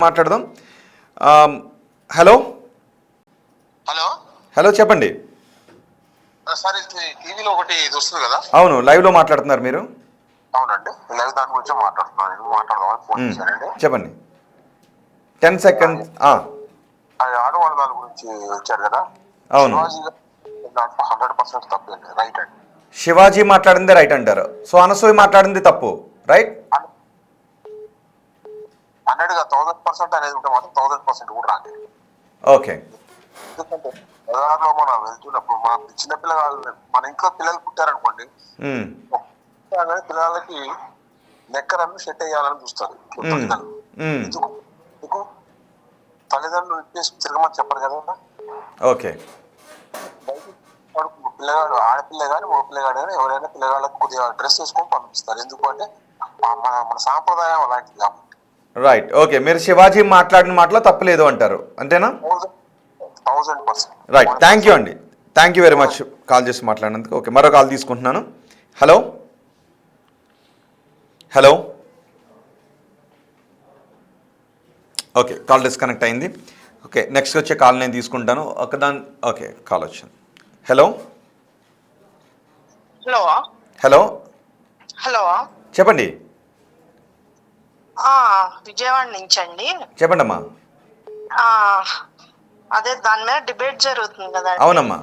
మాట్లాడదాం. Hello hello hello చెప్పండి. Sir ఇది టీవీలో ఒకటి ఇది వస్తుంది కదా? అవును, లైవ్లో మాట్లాడుతున్నారు మీరు. అవునండి, లైవ్ దాని గురించి మాట్లాడుతున్నాను. మాట్లాడదామని ఫోన్ చేశానండి. చెప్పండి. 10 seconds. అది ఆడవాళ్ళ దాని గురించి వచ్చారు కదా. అవును, శివాజీ దాంట్లో 100% తప్పండి, రైట్ అండి. శివాజీ మాట్లాడింది రైట్ అంటారు. సో అనసూయ మాట్లాడింది తప్పు, రైట్? 100గా 1000% అనేది ఉంటే మాత్రం 1000% కూడా రాండి. ఓకే. ఎందుకంటే ఉదాహరణలో మనం వెళ్తున్నప్పుడు మన చిన్నపిల్లలు, మన ఇంట్లో పిల్లలు పుట్టారనుకోండి, పిల్లలకి నెక్కరನ್ನು సెట్ అయ్యాలని చూస్తారు తల్లిదండ్రులు. ఎందుకు తల్లిదండ్రులు ఇప్పేసి తిరగమని చెప్పరు కదా. ఓకే. పిల్లగాడు ఆడపిల్ల కానీ మగ పిల్లగాడు కానీ ఎవరైనా పిల్లగాళ్ళకి కొద్దిగా డ్రెస్ వేసుకొని పంపిస్తారు. ఎందుకు అంటే మన సాంప్రదాయం అలాంటిది కాబట్టి. రైట్. ఓకే, మీరు శివాజీ మాట్లాడిన మాటలో తప్పలేదు అంటారు, అంతేనా? 1000%. రైట్. థ్యాంక్ యూ అండి, thank you very much call చేసి మాట్లాడినందుకు. ఓకే, మరో కాల్ తీసుకుంటున్నాను. Hello hello okay, call disconnect అయింది. ఓకే, నెక్స్ట్ వచ్చే కాల్ నేను తీసుకుంటాను. ఓకే, కాల్ వచ్చింది. హలో హలో హలో హలో చెప్పండి. విజయవాడ నుంచి అండి. చెప్పండి అమ్మా. అదే దాని మీద డిబేట్ జరుగుతుంది కదా. అవునమ్మా.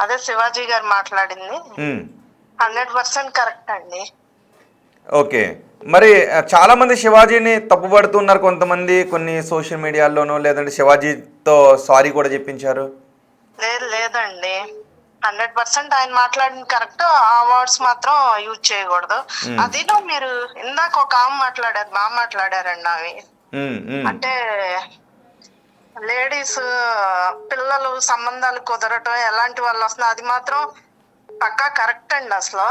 అదే శివాజీ గారు మాట్లాడింది 100% కరెక్ట్ అండి. ఓకే, మరి చాలామంది శివాజీని తప్పుపడుతున్నారు కొంతమంది, కొన్ని సోషల్ మీడియాల్లోనూ, లేదంటే శివాజీతో సారీ కూడా చెప్పించారు. లేదండి, 100% ఆయన మాట్లాడింది కరెక్ట్. ఆ వర్డ్స్ మాత్రం యూజ్ చేయకూడదు. అదిలో మీరు ఇందాక ఒక ఆమె మాట్లాడారు, బాగా మాట్లాడారండి ఆమె. అంటే లేడీస్ పిల్లలు సంబంధాలు కుదరటం ఎలాంటి వాళ్ళు వస్తున్నారు, అది మాత్రం పక్కా కరెక్ట్ అండి. అసలు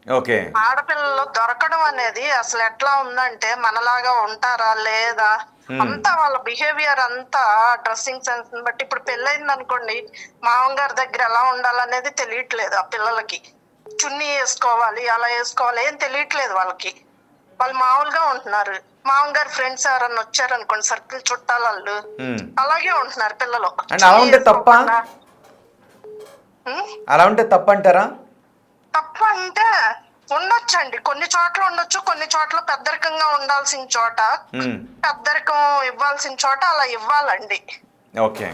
ఓకే, ఆడపిల్లలు దొరకడం అనేది అసలు ఎట్లా ఉందంటే మనలాగా ఉంటారా లేదా, అంతా వాళ్ళ బిహేవియర్ అంతా డ్రెస్సింగ్ సెన్స్ బట్టి. ఇప్పుడు పెళ్ళయింది అనుకోండి, మామగారి దగ్గర ఎలా ఉండాలనేది తెలియట్లేదు ఆ పిల్లలకి. చున్నీ వేసుకోవాలి, అలా వేసుకోవాలి, ఏం తెలియట్లేదు వాళ్ళకి. వాళ్ళు మామూలుగా ఉంటున్నారు. మామగారి ఫ్రెండ్స్ ఎవరన్నా వచ్చారనుకోండి, సర్కిల్ చుట్టాలు, అలాగే ఉంటున్నారు పిల్లలు. అలా ఉంటే తప్ప, అలా ఉంటే తప్పంటారా? తప్ప అంటే ఉండొచ్చండి, కొన్ని చోట్ల ఉండొచ్చు, కొన్ని చోట్ల పెద్దరికంగా ఉండాల్సిన చోట పెద్దరికం ఇవ్వాల్సిన చోట అలా ఇవ్వాలండి. ఓకే,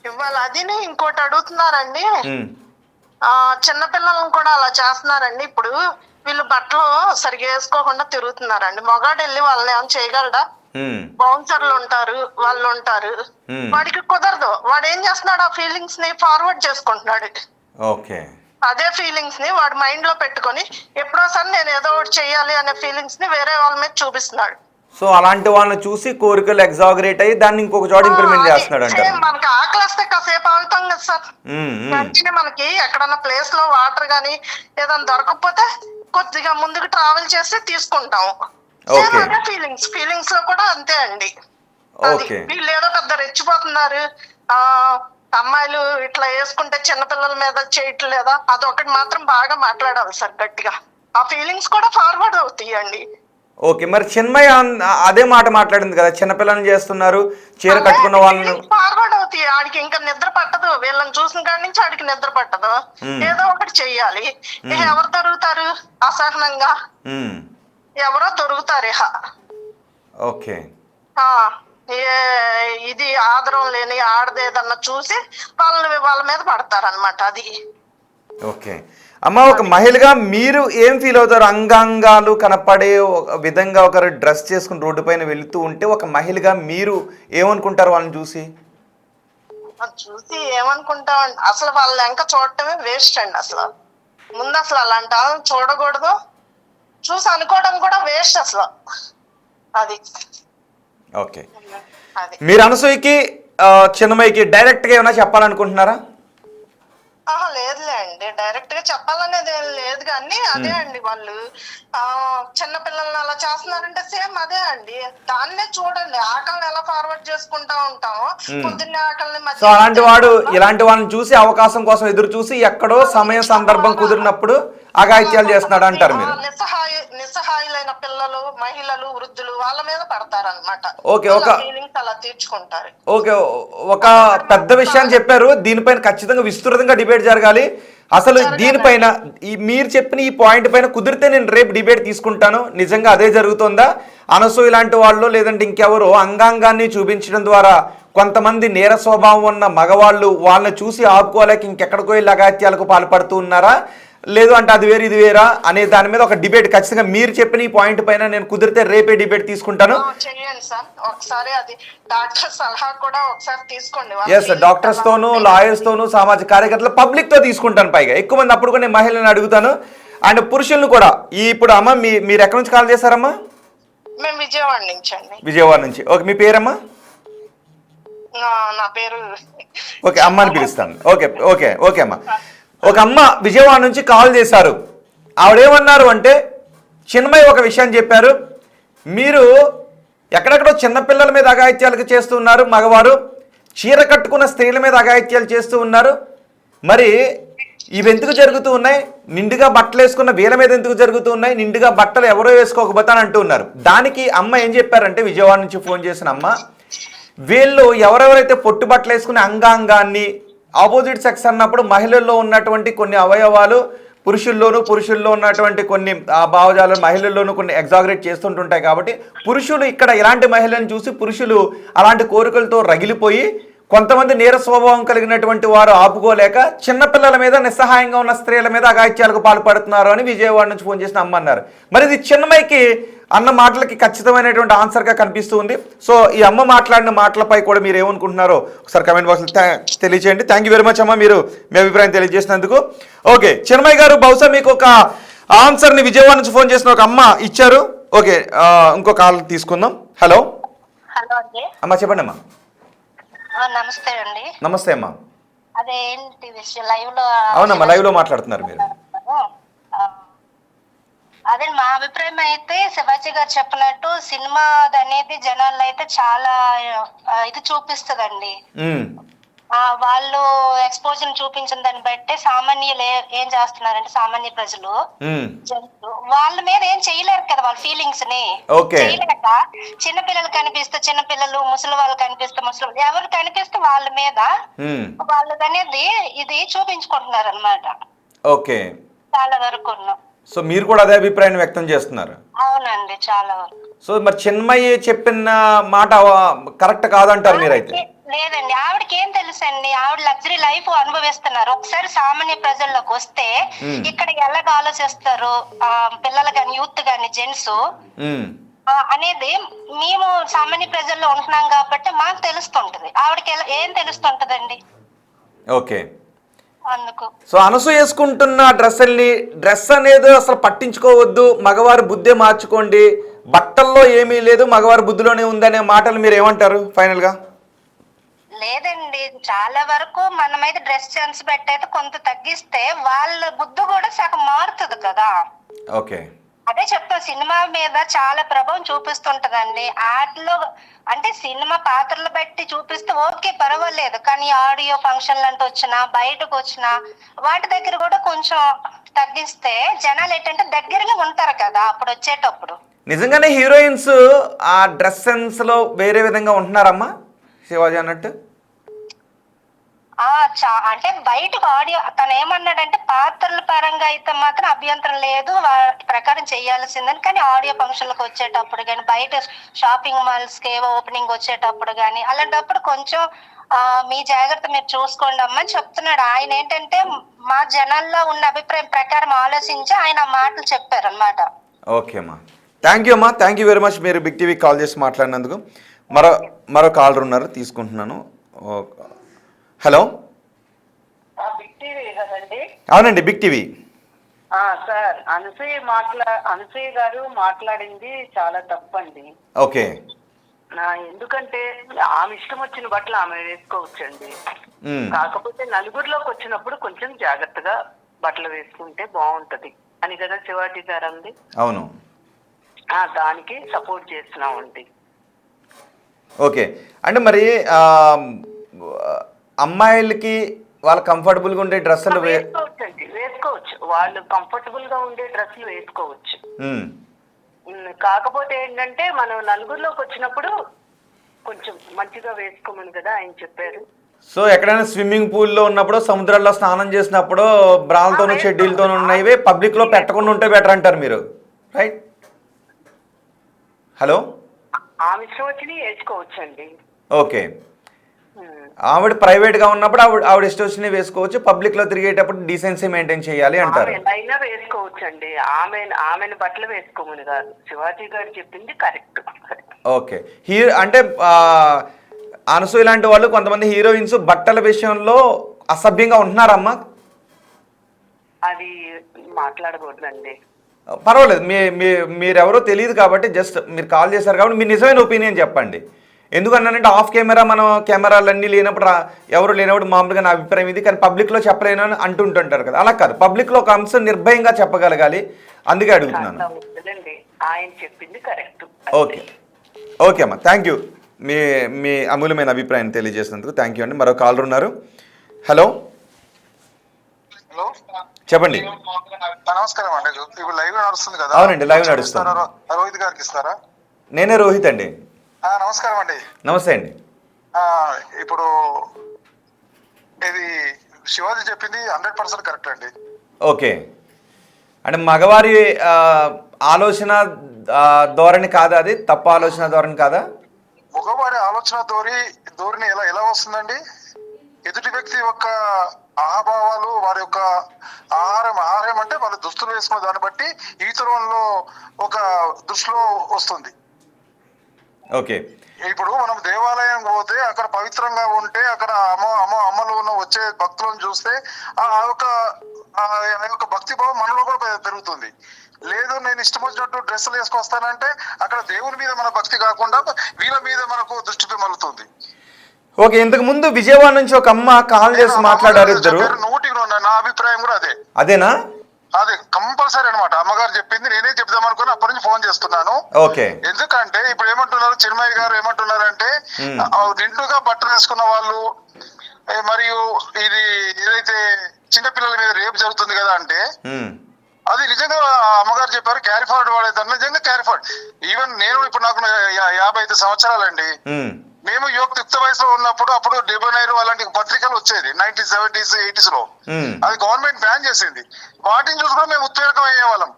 ఇవ్వాలి. అది ఇంకోటి అడుగుతున్నారండి, చిన్నపిల్లలను కూడా అలా చేస్తున్నారండి. ఇప్పుడు వీళ్ళు బట్టలు సరిగా వేసుకోకుండా తిరుగుతున్నారండి. మగాడు వెళ్ళి వాళ్ళని ఏమైనా చేయగలడా? బౌన్సర్లు ఉంటారు, వాళ్ళు ఉంటారు, వాడికి కుదరదు. వాడు ఏం చేస్తున్నాడు, ఆ ఫీలింగ్స్ ని ఫార్వర్డ్ చేసుకుంటున్నాడు. ఓకే, అదే ఫీలింగ్స్ ని వాడు మైండ్ లో పెట్టుకొని ఎప్పుడోసారి నేను ఏదో ఒకటి చెయ్యాలి అనే ఫీలింగ్స్ ని వేరే వాళ్ళ మీద చూపిస్తున్నాడు. సో అలాంటి వాళ్ళని చూసి కోరికలు ఎగ్జాగరేట్ అయ్యి దాన్ని ఇంకొక చోట ఇంప్లిమెంట్ చేస్తున్నాడు అంటే. మనకి ఆకలి వస్తే కాసేపు ఆగుతాం కదా సార్, వెంటనే మనకి ఎక్కడన్నా ప్లేస్ లో వాటర్ గానీ ఏదైనా దొరకకపోతే కొద్దిగా ముందుకు ట్రావెల్ చేస్తే తీసుకుంటాము. అదే ఫీలింగ్స్ లో కూడా అంతే అండి. వీళ్ళు ఏదో పెద్ద రెచ్చిపోతున్నారు, అమ్మాయిలు ఇట్లా వేసుకుంటే చిన్నపిల్లల మీద చేయట్లేదా, అదొకటి మాత్రం బాగా మాట్లాడాలి సార్ గట్టిగా. ఆ ఫీలింగ్స్ కూడా ఫార్వర్డ్ అవుతాయండి. ఓకే, మరి చిన్మయ్ అదే మాట మాట్లాడింది కదా, చిన్నపిల్లల్ని చేస్తున్నారు, చీర కట్టుకున్న వాళ్ళని. ఫార్వర్డ్ అవుతాయి. ఆడికి ఇంకా నిద్ర పట్టదు, వీళ్ళని చూసిన కాడి నుంచి ఆడికి నిద్ర పట్టదు. ఏదో ఒకటి చెయ్యాలి. ఎవరు దొరుకుతారు అసహనంగా? ఎవరో దొరుకుతారు. ఓకే, ఇది ఆదరం లేని ఆడదేదన్నా చూసి వాళ్ళ మీద పడతారనమాట. అది. ఓకే అమ్మ, ఒక మహిళగా మీరు ఏం ఫీల్ అవుతారు? అంగాంగాలు కనపడే విధంగా ఒకరు డ్రెస్ చేసుకుని రోడ్డు పైన వెళుతూ ఉంటే ఒక మహిళగా మీరు ఏమనుకుంటారు వాళ్ళని చూసి? ఏమనుకుంటామండి, అసలు వాళ్ళ వెనక చూడటమే వేస్ట్ అండి. అసలు ముందు అసలు అలాంటి వాళ్ళని చూడకూడదు, చూసి అనుకోవడం కూడా వేస్ట్ అసలు. అది. ఓకే, మీరు అనసూయకి చిన్మయ్యకి డైరెక్ట్గా ఏమైనా చెప్పాలనుకుంటున్నారా? లేదులే అండి, డైరెక్ట్ గా చెప్పాలనేది ఏం లేదు. కానీ అదే అండి, వాళ్ళు చిన్న పిల్లల్ని అలా చేస్తున్నారంటే సేమ్ అదే అండి. దాన్నే చూడండి, ఆకలిని ఎలా ఫార్వర్డ్ చేసుకుంటా ఉంటాము, పొద్దున్నే ఆకలిని సో ఇలాంటి వాళ్ళని చూసి అవకాశం కోసం ఎదురు చూసి ఎక్కడో సమయం సందర్భం కుదిరినప్పుడు అఘాయిత్యాలు చేస్తున్నాడు అంటారు మీరు? నిస్సహాయులైన పిల్లలు, మహిళలు, వృద్ధులు వాళ్ళ మీద పడతారన్నమాట. ఓకే, ఫీలింగ్స్ అలా తీర్చుకుంటారు. ఓకే, ఒక పెద్ద విషయాన్ని చెప్పారు. దీనిపైన ఖచ్చితంగా విస్తృతంగా డిబేట్ జరగాలి. అసలు దీనిపైన మీరు చెప్పిన ఈ పాయింట్ పైన కుదిరితే నేను రేపు డిబేట్ తీసుకుంటాను. నిజంగా అదే జరుగుతుందా? అనసూయ ఇలాంటి వాళ్ళు లేదంటే ఇంకెవరో అంగాంగాన్ని చూపించడం ద్వారా కొంతమంది నేర స్వభావం ఉన్న మగవాళ్ళు వాళ్ళని చూసి ఆపుకోలేక ఇంకెక్కడికో వెళ్ళి అగాత్యాలకు పాల్పడుతూ ఉన్నారా, లేదు అంటే అది వేరు ఇది వేరా అనే దాని మీద ఒక డిబేట్ ఖచ్చితంగా మీరు చెప్పిన ఈ పాయింట్ పైన నేను కుదిరితే రేపే డిబేట్ తీసుకుంటాను. చేయండి సార్, ఒకసారి అది డాక్టర్ సలహా కూడా ఒకసారి తీసుకోండి. ఎస్, డాక్టర్స్ తోను, లాయర్స్ తోను, సామాజిక కార్యకర్తలు, పబ్లిక్ తో తీసుకుంటాను. పైగా ఎక్కువ మంది అప్పుడు కూడా నేను మహిళలను అడుగుతాను అండ్ పురుషులను కూడా. ఇప్పుడు అమ్మ మీరు ఎక్కడి నుంచి కాల్ చేశారమ్మా? మేము విజయవాడ నుంచి అండి. విజయవాడ నుంచి. ఓకే, మీ పేరమ్మా? నా పేరు ఓకే, అమ్మని పిలుస్తాను. ఓకే ఓకే ఓకే అమ్మ. ఒక అమ్మ విజయవాడ నుంచి కాల్ చేశారు. ఆవిడేమన్నారు అంటే, చిన్మయ్ ఒక విషయం చెప్పారు, మీరు ఎక్కడెక్కడో చిన్నపిల్లల మీద అఘాయిత్యాలు చేస్తూ ఉన్నారు, మగవారు చీర కట్టుకున్న స్త్రీల మీద అఘాయిత్యాలు చేస్తూ ఉన్నారు, మరి ఇవి ఎందుకు జరుగుతూ ఉన్నాయి? నిండుగా బట్టలు వేసుకున్న వీళ్ళ మీద ఎందుకు జరుగుతూ ఉన్నాయి? నిండుగా బట్టలు ఎవరో వేసుకోకపోతాను అంటూ ఉన్నారు. దానికి అమ్మ ఏం చెప్పారంటే, విజయవాడ నుంచి ఫోన్ చేసిన అమ్మ, వీళ్ళు ఎవరెవరైతే పొట్టు బట్టలు వేసుకునే అంగాంగాన్ని ఆపోజిట్ సెక్స్ అన్నప్పుడు మహిళల్లో ఉన్నటువంటి కొన్ని అవయవాలు పురుషుల్లో ఉన్నటువంటి కొన్ని భావజాలు మహిళల్లోనూ కొన్ని ఎగ్జాగరేట్ చేస్తుంటుంటాయి. కాబట్టి పురుషులు ఇక్కడ ఇలాంటి మహిళలను చూసి పురుషులు అలాంటి కోరికలతో రగిలిపోయి కొంతమంది నీర స్వభావం కలిగినటువంటి వారు ఆపుకోలేక చిన్నపిల్లల మీద నిస్సహాయంగా ఉన్న స్త్రీల మీద అఘాయిత్యాలకు పాల్పడుతున్నారు అని విజయవాడ నుంచి ఫోన్ చేసిన అమ్మ అన్నారు. మరి ఇది చిన్మయ్కి అన్న మాటలకి ఖచ్చితమైనటువంటి ఆన్సర్గా కనిపిస్తూ ఉంది. సో ఈ అమ్మ మాట్లాడిన మాటలపై కూడా మీరు ఏమనుకుంటున్నారో ఒకసారి కమెంట్ బాక్స్లో తెలియజేయండి. థ్యాంక్ యూ వెరీ మచ్ అమ్మ, మీరు మీ అభిప్రాయం తెలియజేసినందుకు. ఓకే, చిన్మయ్ గారు బహుశా మీకు ఒక ఆన్సర్ని విజయవాడ నుంచి ఫోన్ చేసిన ఒక అమ్మ ఇచ్చారు. ఓకే, ఇంకో కాల్ తీసుకుందాం. హలో. హలో అండి. అమ్మ చెప్పండి అమ్మా. నమస్తే అండి. నమస్తే అమ్మా. అదేంటి విషయం లైవ్ లో? అవునమ్మా, లైవ్ లో మాట్లాడుతున్నారు మీరు. అదే మా అభిప్రాయం అయితే శివాజీ గారు చెప్పినట్టు సినిమా అనేది జనాల్లో అయితే చాలా ఇది చూపిస్తుందండి. వాళ్ళు ఎక్స్పోజర్ చూపించిన దాన్ని బట్టి సామాన్యులు ఏం చేస్తున్నారంటే సామాన్య ప్రజలు వాళ్ళ మీద ఏం చేయలేరు కదా, వాళ్ళ ఫీలింగ్స్ ని చేయలేక చిన్నపిల్లలు కనిపిస్తే చిన్నపిల్లలు, ముసలి వాళ్ళు కనిపిస్తే ముసలి, ఎవరు కనిపిస్తే వాళ్ళ మీద వాళ్ళది అనేది ఇది చూపించుకుంటున్నారు అనమాట. ఓకే, చాలా వరకు. సో మీరు కూడా అదే అభిప్రాయాన్ని వ్యక్తం చేస్తున్నారు? అవునండి, చాలా వరకు. సో మరి చిన్మయ్య చెప్పిన మాట కరెక్ట్ కాదంటారు మీరైతే? లేదండి, ఆవిడకి ఏం తెలుసండి, ఆవిడ లగ్జరీ లైఫ్ అనుభవిస్తున్నారు. ఒకసారి సామాన్య ప్రజల్లోకి వస్తే ఇక్కడ ఎలాగ ఆలోచిస్తారు పిల్లలు కానీ, యూత్ కానీ, జెంట్స్ అనేది మేము సామాన్య ప్రజల్లో ఉంటున్నాం కాబట్టి మాకు తెలుస్తుంటది. ఆవిడకి ఏం తెలుస్తుంటదండి? ఓకే, అందుకు. సో అనసూయ వేసుకుంటున్న డ్రెస్ అనేది అసలు పట్టించుకోవద్దు, మగవారి బుద్ధే మార్చుకోండి, బట్టల్లో ఏమీ లేదు మగవారి బుద్ధిలోనే ఉందనే మాటలు మీరు ఏమంటారు ఫైనల్ గా? లేదండి, చాలా వరకు మనమైతే డ్రెస్ సెన్స్ పెట్టి అయితే కొంత తగ్గిస్తే వాళ్ళ బుద్ధి కూడా సగం మారుతుంది కదా. ఓకే, అదే చెప్తా, సినిమా మీద చాలా ప్రభావం చూపిస్తుంటదండి. ఆటలో అంటే సినిమా పాత్రలు బట్టి చూపిస్తే ఓకే పర్వాలేదు, కానీ ఆడియో ఫంక్షన్లు అంటూ వచ్చినా బయటకు వచ్చినా వాటి దగ్గర కూడా కొంచెం తగ్గిస్తే జనాలు ఏంటంటే దగ్గరగా ఉంటారు కదా అప్పుడు వచ్చేటప్పుడు. నిజంగానే హీరోయిన్స్ ఆ డ్రెస్ సెన్స్ లో వేరే విధంగా ఉంటున్నారమ్మా శివాజీ అన్నట్టు? అంటే బయటకు ఆడియో తను ఏమన్నాడంటే పాత్రల పరంగా అయితే మాత్రం అభ్యంతరం లేదు, వాటి ప్రకారం చేయాల్సిందని, కానీ ఆడియో ఫంక్షన్లకు వచ్చేటప్పుడు కానీ, బయట షాపింగ్ మాల్స్ కి ఓపెనింగ్ వచ్చేటప్పుడు కానీ అలాంటప్పుడు కొంచెం మీ జాగ్రత్త మీరు చూసుకోండి అమ్మని చెప్తున్నాడు. ఆయన ఏంటంటే మా జనాల్లో ఉన్న అభిప్రాయం ప్రకారం ఆలోచించి ఆయన మాటలు చెప్పారు అనమాట. ఓకే అమ్మా, థ్యాంక్ యూ అమ్మా, థ్యాంక్ యూ వెరీ మచ్ మీరు బిగ్ టీవీ కాల్ చేసి మాట్లాడినందుకు. మరో కాలర్ ఉన్నారు, తీసుకుంటున్నాను. హలో. బిగ్ టీవీ కదండి? అవునండి, బిగ్ టీవీ. సార్, అనసూయ గారు మాట్లాడింది చాలా తప్పండి. ఓకే, ఎందుకంటే ఆమె ఇష్టం వచ్చిన బట్టలు ఆమె వేసుకోవచ్చండి, కాకపోతే నలుగురిలోకి వచ్చినప్పుడు కొంచెం జాగ్రత్తగా బట్టలు వేసుకుంటే బాగుంటది అని కదా శివాజీ గారు అంది. అవును, దానికి సపోర్ట్ చేస్తున్నామండి. ఓకే, అంటే మరి అమ్మాయిలకి వాళ్ళ కంఫర్టబుల్గా ఉండే డ్రెస్సులు వేసుకోవచ్చండి, వేసుకోవచ్చు, వాళ్ళు కంఫర్టబుల్ గా ఉండే డ్రెస్సులు వేసుకోవచ్చు. ఉమ్. కాకపోతే ఏంటంటే మనం నలుగురిలోకి వచ్చినప్పుడు కొంచెం మంచిగా వేసుకోమని కదా ఆయన చెప్పారు. సో ఎక్కడైనా స్విమ్మింగ్ పూల్లో ఉన్నప్పుడు, సముద్రాల్లో స్నానం చేసినప్పుడు బ్రాలతోనూ షెడ్యూల్తోనూ ఉన్నవి పబ్లిక్లో పెట్టకుండా ఉంటే బెటర్ అంటారు మీరు, రైట్? హలో, ఆమె ఇష్టం వచ్చి వేసుకోవచ్చండి. ఓకే. ఆవిడ ప్రైవేట్గా ఉన్నప్పుడు ఆవిడ ఇష్టం వచ్చినవి వేసుకోవచ్చు, పబ్లిక్లో తిరిగేటప్పుడు డీసెన్సీ మెయింటైన్ చేయాలి అంటారు. అయినా వేసుకోవచ్చండి, ఆమెను బట్టలు వేసుకోమని కాదు, శివాజీ గారు చెప్పింది కరెక్ట్. ఓకే. అంటే అనసూయ లాంటి వాళ్ళు కొంతమంది హీరోయిన్స్ బట్టల విషయంలో అసభ్యంగా ఉంటున్నారమ్మా? అది మాట్లాడకూడదండి. పర్వాలేదు, మీరెవరో తెలియదు కాబట్టి జస్ట్ మీరు కాల్ చేశారు కాబట్టి మీ నిజమైన ఒపీనియన్ చెప్పండి. ఎందుకన్నానంటే ఆఫ్ కెమెరా మనం కెమెరాలన్నీ లేనప్పుడు ఎవరు లేనప్పుడు మామూలుగా నా అభిప్రాయం ఇది, కానీ పబ్లిక్లో చెప్పలేను అని అంటుంటుంటారు కదా, అలా కాదు, పబ్లిక్లో ఒక అంశం నిర్భయంగా చెప్పగలగాలి, అందుకే అడుగుతున్నాను. ఆయన చెప్పింది కరెక్ట్. ఓకే, ఓకే అమ్మా, థ్యాంక్ యూ. మీ అమూల్యమైన అభిప్రాయాన్ని తెలియజేసినందుకు థ్యాంక్ యూ అండి. మరో కాలర్ ఉన్నారు. హలో, హలో, చెప్పండి. నమస్కారం అండి. ఇప్పుడు లైవ్ నడుస్తుంది కదా? అవునండి, లైవ్ నడుస్తుంది. రోహిత్ గారికి ఇస్తారా? నేనే రోహిత్ అండి. నమస్కారం అండి. నమస్తే అండి. ఇప్పుడు ఇది శివాజీ చెప్పింది 100% కరెక్ట్ అండి. ఓకే, అంటే మగవారి ఆలోచన ధోరణి కాదా, అది తప్ప ఆలోచన ధోరణి కాదా? మగవారి ఆలోచన ధోరణి ఎలా వస్తుందండి? ఎదుటి వ్యక్తి యొక్క ఆహాభావాలు, వారి యొక్క ఆహారం అంటే వాళ్ళ దుస్తులు వేసుకున్న దాన్ని బట్టి ఈతరంలో ఒక దృష్టిలో వస్తుంది. ఓకే. ఇప్పుడు మనం దేవాలయం పోతే అక్కడ పవిత్రంగా ఉంటే అక్కడ అమ్మలో ఉన్న వచ్చే భక్తులను చూస్తే ఆ యొక్క భక్తి భావం మనలో కూడా పెరుగుతుంది. లేదు నేను ఇష్టం వచ్చినట్టు డ్రెస్సులు వేసుకొస్తానంటే అక్కడ దేవుని మీద మన భక్తి కాకుండా వీళ్ళ మీద మనకు దృష్టి మలుతుంది. ఓకే, ఇంతకు ముందు విజయవాడ నుంచి ఒక అమ్మ కాల్ చేసి మాట్లాడారు ఇద్దరు. నా అభిప్రాయం కూడా అదేనా? అదే కంపల్సరీ అనమాట. అమ్మగారు చెప్పింది నేనే చెప్దాం అనుకుని అప్పటి నుంచి ఫోన్ చేస్తున్నాను. ఓకే. ఎందుకంటే ఇప్పుడు ఏమంటున్నారు చిన్మయ్య గారు ఏమంటున్నారంటే నిండుగా బట్టలు వేసుకున్న వాళ్ళు మరియు ఇది ఏదైతే చిన్నపిల్లల మీద రేపు జరుగుతుంది కదా అంటే అది నిజంగా అమ్మగారు చెప్పారు క్యారీ ఫార్వర్డ్ వాడేది నిజంగా క్యారీ ఫార్వర్డ్. ఈవెన్ నేను ఇప్పుడు నాకు 55 సంవత్సరాలండి. మేము యుక్త వయసులో ఉన్నప్పుడు అప్పుడు 79 అలాంటి పత్రికలు వచ్చేది 1970s 80s లో. అది గవర్నమెంట్ బ్యాన్ చేసింది. వాటిని చూసుకుని మేము ఉత్ప్రేరకం అయ్యేవాళ్ళం.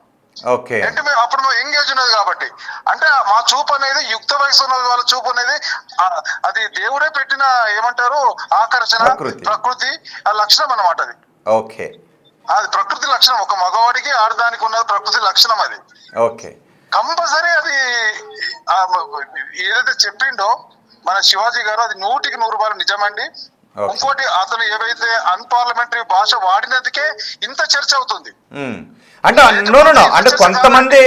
అంటే మేము అప్పుడు ఎంగేజ్ ఉన్నది కాబట్టి. అంటే మా చూపు అనేది యుక్త వయసు ఉన్న వాళ్ళ చూపు అనేది అది దేవుడే పెట్టిన ఏమంటారు ఆకర్షణ, ప్రకృతి లక్షణం అన్నమాట. అది ఓకే, అది ప్రకృతి లక్షణం. ఒక మగవాడికి ఆడదానికి ఉన్న ప్రకృతి లక్షణం అది. ఓకే, కంపల్సరీ అది ఏదైతే చెప్పిండో మన శివాజీ గారు అది 100% నిజమండి. ఇంకోటి అతను ఏవైతే అన్పార్లమెంటరీ భాష వాడినందుకే ఇంత చర్చ అవుతుంది. అంటే అంటే కొంతమంది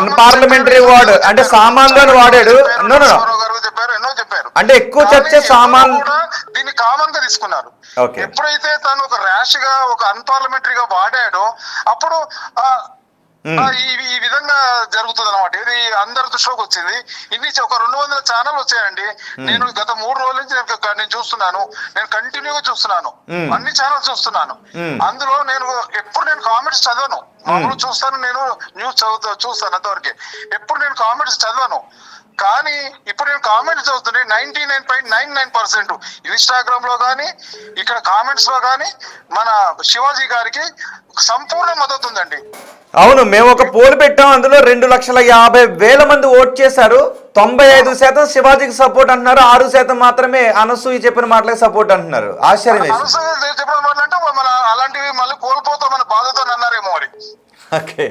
అన్పార్లమెంటరీ వర్డ్ అంటే సామాన్యులను వాడాడు. చెప్పారు, ఎన్నో చెప్పారు. అంటే ఎక్కువ చర్చ సామాన్లు దీన్ని కామన్ గా తీసుకున్నారు. ఎప్పుడైతే తను ఒక ర్యాష్ గా ఒక అన్పార్లమెంటరీగా వాడాడో అప్పుడు ఈ విధంగా జరుగుతుంది అనమాట. ఇది అందరి దృష్టిలోకి వచ్చింది. ఒక 200 ఛానల్ వచ్చాయండి. నేను గత 3 రోజుల నుంచి నేను చూస్తున్నాను. నేను కంటిన్యూగా చూస్తున్నాను, అన్ని ఛానల్స్ చూస్తున్నాను. అందులో నేను కామెంట్స్ చదవను. మామూలు చూస్తాను, నేను న్యూస్ చూస్తాను అంతవరకే. ఎప్పుడు నేను కామెంట్స్ చదవను. కానీ ఇప్పుడు నేను కామెంట్స్ చదువుతున్నాయి 99.99% ఇన్స్టాగ్రామ్ లో కానీ ఇక్కడ కామెంట్స్ లో కానీ మన శివాజీ గారికి సంపూర్ణ మద్దతు ఉందండి. అవును, మేము ఒక పోల్ పెట్టాం, అందులో 2,50,000 మంది ఓట్ చేశారు. 95% శివాజీకి సపోర్ట్ అంటున్నారు, 6% మాత్రమే అనసూయ చెప్పిన మాటలకు సపోర్ట్ అంటున్నారు. ఆశ్చర్యం చెప్పిన మాటలంటే మన అలాంటివి మళ్ళీ కోల్పోతామన్న బాధతో అన్నారేమో మరి. ఓకే,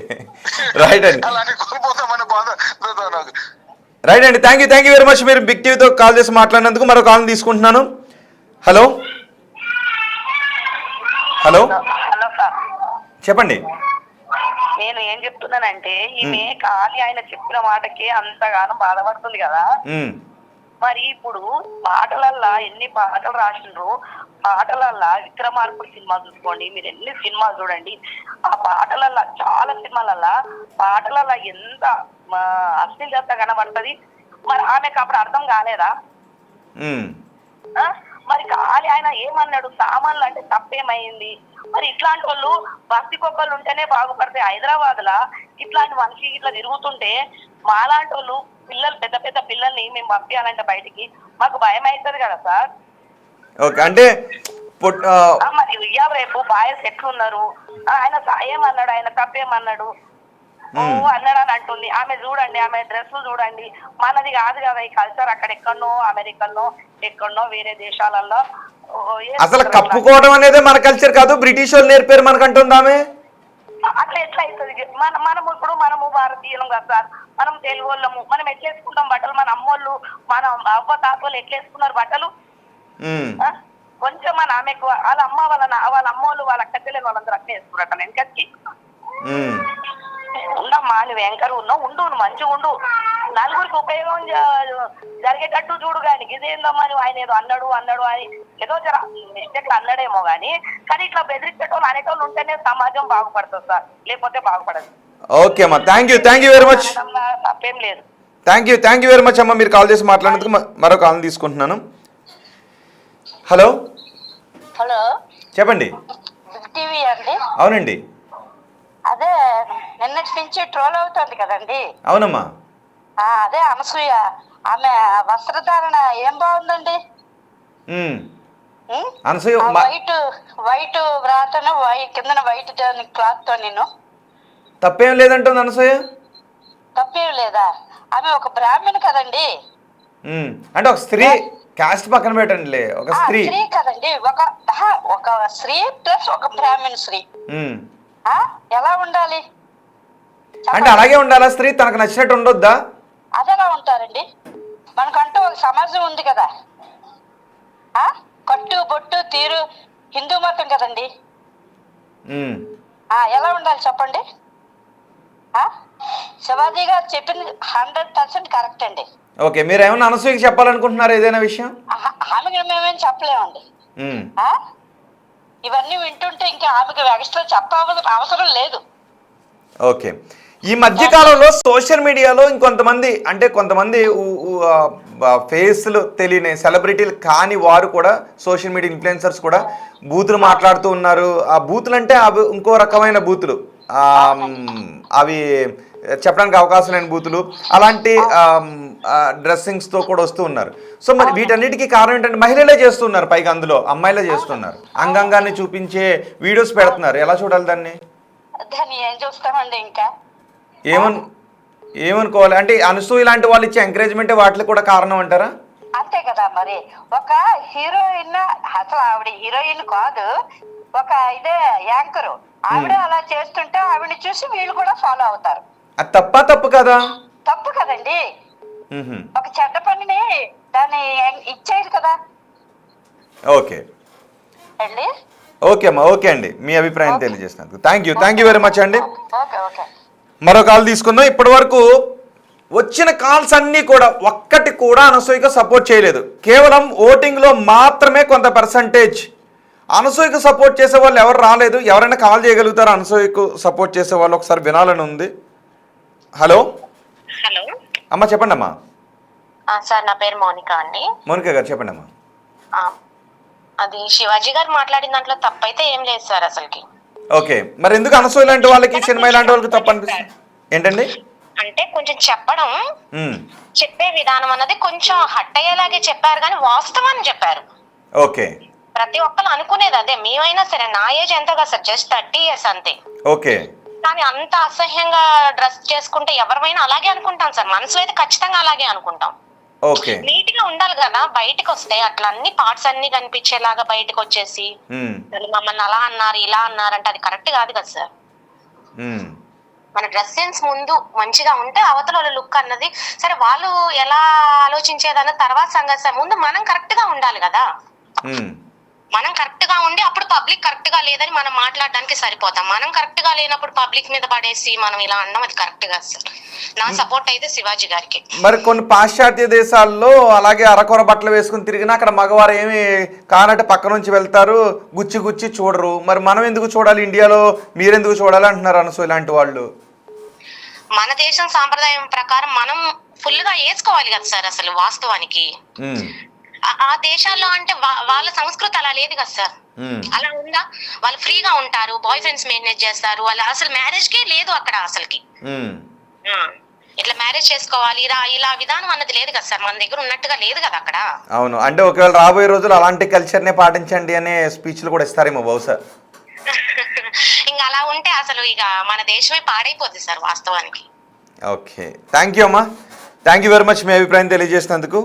రైట్ అండి. అలాంటి కోల్పోతామన్న బాధ. రైట్ అండి, థ్యాంక్ యూ వెరీ మచ్. మీరు బిగ్ టీవీతో కాల్ చేసి మాట్లాడినందుకు మరో కాల్ తీసుకుంటున్నాను. హలో, హలో, చెప్పండి. నేను ఏం చెప్తున్నానంటే ఈమె ఖాళీ ఆయన చెప్పిన మాటకి అంతగానో బాధపడుతుంది కదా. మరి ఇప్పుడు పాటలల్లా ఎన్ని పాటలు రాసిండ్రు. పాటలల్లా విక్రమార్కుడు సినిమా చూసుకోండి, మీరు ఎన్ని సినిమాలు చూడండి. ఆ పాటలల్లా చాలా సినిమాలల్లా పాటలల్లా ఎంత అశ్లీలత కనబడుతుంది. మరి ఆమెకు అప్పుడు అర్థం కాలేదా? మరి ఖాళీ ఆయన ఏమన్నాడు, సామాన్లు అంటే తప్పేమైంది, మరి ఇట్లాంటి వాళ్ళు భక్తి కుక్కలు ఉంటేనే బాగుపడతాయి. హైదరాబాద్ లా ఇట్లాంటి మనిషి ఇట్లా తిరుగుతుంటే మాలాంటి వాళ్ళు పిల్లలు పెద్ద పెద్ద పిల్లల్ని మేము పంపించాలంటే బయటికి మాకు భయం అవుతుంది కదా సార్. ఓకే, అంటే మరి ఇయ్యాల రేపు బాయ్స్ ఎట్లున్నారు, ఆయన ఏమన్నాడు, ఆయన తప్పేమన్నాడు అన్నాడు అని అంటుంది. ఆమె చూడండి, ఆమె డ్రెస్సులు చూడండి, మనది కాదు కదా ఈ కల్చర్. అక్కడ ఎక్కడనో అమెరికల్లో ఎక్కడనో వేరే దేశాలలో అసలు కప్పుకోవడం అనేది మన కల్చర్ కాదు, బ్రిటిష్ వాళ్ళు నేర్పారు మనకంటుంది ఆమె. అట్లా ఎట్లా అవుతుంది? మనము భారతీయులం కదా సార్, మనం తెలుగు వాళ్ళము, మనం ఎట్లేసుకుంటాం బట్టలు, మన అమ్మోళ్ళు మన అవ్వ తాతలు ఎట్లేసుకున్నారు బట్టలు. కొంచెం మన ఆమెకు వాళ్ళ అమ్మ వాళ్ళ అమ్మోళ్ళు వాళ్ళ అక్క చెల్లెలు వాళ్ళందరూ అట్లా వేసుకున్నట్ట వెనకకి ఉండమ్మా. నువ్వు వెంకరు ఉన్నావు, ఉండు, మంచిగా ఉండు, నలుగురికి ఉపయోగం జరిగేటట్టు చూడు. కానీ ఇదేందమ్మా నువ్వు ఆయన ఏదో అన్నాడు అని ఏదో మిస్టేక్ అన్నాడేమో కానీ ఇట్లా బెదిరించేటోళ్ళు అనేటోళ్ళు ఉంటేనే సమాజం బాగుపడుతుంది సార్, లేకపోతే బాగుపడదు. ఓకే అమ్మా, థ్యాంక్ యూ వెరీ మచ్. తప్పేం లేదు. థ్యాంక్ యూ వెరీ మచ్ అమ్మా, మీరు కాల్ చేసి మాట్లాడినందుకు. మరో కాల్ తీసుకుంటున్నాను. హలో చెప్పండి. టీవీ అండి. అవునండి. అదే నిన్నటి నుంచి ట్రోల్ అవుతుంది కదండి. అవునమ్మా. అదే అనసూయ, ఆమె వస్త్రధారణ ఏం బాగుందండి. అనసూయ వైట్ వ్రాతను కింద వైట్ క్లాత్ తో నేను తప్పేం లేదంటుంది అనసూయ. తప్పేం లేదా? ఆమె ఒక బ్రాహ్మణ్ కదండి. అంటే ఒక స్త్రీ, కాస్ట్ పక్కన పెట్టండి, ఒక స్త్రీ కదండి. ఒక స్త్రీ ప్లస్ ఒక బ్రాహ్మణ స్త్రీ ఎలా ఉండాలి? అంటే అలాగే ఉండాలా? స్త్రీ తనకు నచ్చినట్టు ఉండొద్దా? అదెలా ఉంటారండి? మనకంటూ ఒక సమాజం ఉంది కదా, కట్టు బొట్టు తీరు హిందూ మతం కదండి. ఎలా ఉండాలి చెప్పండి? శివాజీ గారు చెప్పింది 100% కరెక్ట్ అండి. ఓకే, మీరు ఏమైనా అనసూయకి చెప్పాలనుకుంటున్నారు ఏదైనా విషయం? ఆమెకి మేమేం చెప్పలేమండి. ఇవన్నీ వింటుంటే ఇంకా ఆమెకి ఎక్స్ట్రా చెప్పవలసిన అవసరం లేదు. ఓకే, ఈ మధ్య కాలంలో సోషల్ మీడియాలో కొంతమంది ఫేస్లు తెలియని సెలబ్రిటీలు కాని వారు కూడా, సోషల్ మీడియా ఇన్ఫ్లుయెన్సర్స్ కూడా బూతులు మాట్లాడుతూ ఉన్నారు. ఆ బూతులు అంటే అవి ఇంకో రకమైన బూతులు, అవి చెప్పడానికి అవకాశం లేని బూతులు, అలాంటి డ్రెస్సింగ్స్తో కూడా వస్తూ ఉన్నారు. సో మరి వీటన్నిటికీ కారణం ఏంటంటే మహిళలే చేస్తున్నారు, పైగా అందులో అమ్మాయిలే చేస్తున్నారు, అంగాంగాన్ని చూపించే వీడియోస్ పెడుతున్నారు. ఎలా చూడాలి దాన్ని? ఏం చూస్తామండి, ఇంకా ఏమనుకోవాలి అంటే అనసూయ లాంటి వాళ్ళు ఇచ్చే ఎంకరేజ్మెంట్ వాటికి కూడా కారణం అంటారా? అంతే కదా. మరి ఒక హీరోయిన్, అసలు ఆవిడ హీరోయిన్ కాదు, ఒక ఇదే యాంకరు, ఆవిడ అలా చేస్తుంటే ఆవిడని చూసి వీళ్ళు కూడా ఫాలో అవుతారు. అది తప్పు కదా? తప్పు కదండి. ఒక చెడ్డ పనిని దాన్ని ఇచ్చేది కదా. ఓకే అమ్మా, ఓకే అండి, మీ అభిప్రాయం తెలియజేసినందుకు థ్యాంక్ యూ వెరీ మచ్ అండి. మరో కాల్ తీసుకుందాం. ఇప్పటి వరకు వచ్చిన కాల్స్ అన్నీ కూడా ఒక్కటి కూడా అనసూయకు సపోర్ట్ చేయలేదు. కేవలం ఓటింగ్లో మాత్రమే కొంత పర్సంటేజ్ అనసూయకు సపోర్ట్ చేసే వాళ్ళు ఎవరు రాలేదు. ఎవరైనా కాల్ చేయగలుగుతారా అనసూయకు సపోర్ట్ చేసే వాళ్ళు? ఒకసారి వినాలని ఉంది. హలో అమ్మా, చెప్పండి అమ్మా. సార్, నా పేరు మౌనిక అండి. మౌనిక గారు చెప్పండి అమ్మా. అది శివాజీ గారు మాట్లాడిన దాంట్లో తప్పైతే ఏం లేదు సార్ అసలుకి. ఓకే, మరి ఎందుకు అనసూయ లాంటి వాళ్ళకి, సినిమా లాంటి వాళ్ళకి తప్పు అనిపిస్తుంది ఏంటండి? అంటే కొంచెం చెప్పే విధానం అన్నది కొంచెం హట్ అయ్యేలాగే చెప్పారు, కానీ వాస్తవాన్ని చెప్పారు. ఓకే, ప్రతి ఒక్కరు అనుకునేది అదే. మేమైనా సరే, నా ఏజ్ ఎంత కదా సార్, జస్ట్ 30 years అంతే. ఓకే, కానీ అంత అసహ్యంగా డ్రెస్ చేసుకుంటే ఎవరైనా అలాగే అనుకుంటాం సార్. మనసులో అయితే ఖచ్చితంగా అలాగే అనుకుంటాం. ఓకే, నీట్ గా ఉండాలి కదా. బయటకు వస్తే అట్లా అన్ని పార్ట్స్ అన్ని కనిపించేలాగా బయటకు వచ్చేసి మమ్మల్ని అలా అన్నారు ఇలా అన్నారు అంటే అది కరెక్ట్ కాదు కదా సార్. మన డ్రెస్ సెన్స్ ముందు మంచిగా ఉంటే అవతల లుక్ అన్నది సరే, వాళ్ళు ఎలా ఆలోచించేదన్న తర్వాత సంగతి సార్. ముందు మనం కరెక్ట్ గా ఉండాలి కదా. మనం కరెక్ట్ గా ఉండి అప్పుడు పబ్లిక్ కరెక్ట్ గా లేదని మనం మాట్లాడడానికి సరిపోతాం. మనం కరెక్ట్ గా లేనప్పుడు పబ్లిక్ మీద పడేసి మనం ఇలా అన్నాం, అది కరెక్ట్ గా సార్. నా సపోర్ట్ అయితే శివాజీ గారికి. మరి కొన్ని పాశ్చాత్య దేశాల్లో అలాగే అరకొర బట్టలు వేసుకుని తిరిగినా అక్కడ మగవారు ఏమి కానట్టు పక్క నుంచి వెళ్తారు, గుచ్చి చూడరు. మరి మనం ఎందుకు చూడాలి? ఇండియాలో మీరెందుకు చూడాలి అంటున్నారు అనసూయ లాంటి వాళ్ళు. మన దేశం సాంప్రదాయం ప్రకారం మనం ఫుల్ గా వేసుకోవాలి కదా సార్ అసలు వాస్తవానికి. ఆ దేశాల్లో అంటే వాళ్ళ సంస్కృతి అలా లేదు కదా సార్. అలా ఉందా? వాళ్ళు ఫ్రీగా ఉంటారు, బాయ్ ఫ్రెండ్స్ మేనేజ్ చేస్తారు, వాళ్ళు అసలు మ్యారేజ్ కే లేదు అక్కడ అసలుకి. ఇట్లా మ్యారేజ్ చేసుకోవాలి ఇలా విధానం అన్నది లేదు కదా సార్, మన దగ్గర ఉన్నట్టుగా లేదు కదా అక్కడ. అవును, అంటే ఒకవేళ రాబోయే రోజులు అలాంటి కల్చర్నే పాటించండి అనే స్పీచ్లు కూడా ఇస్తారేమో బహుశా. ఇంకా అలా ఉంటే అసలు ఇక మన దేశమే పాడైపోద్ది సార్ వాస్తవానికి. ఓకే, థ్యాంక్ యూ అమ్మా, థ్యాంక్ యూ వెరీ మచ్ మీ అభిప్రాయం తెలియజేసినందుకు.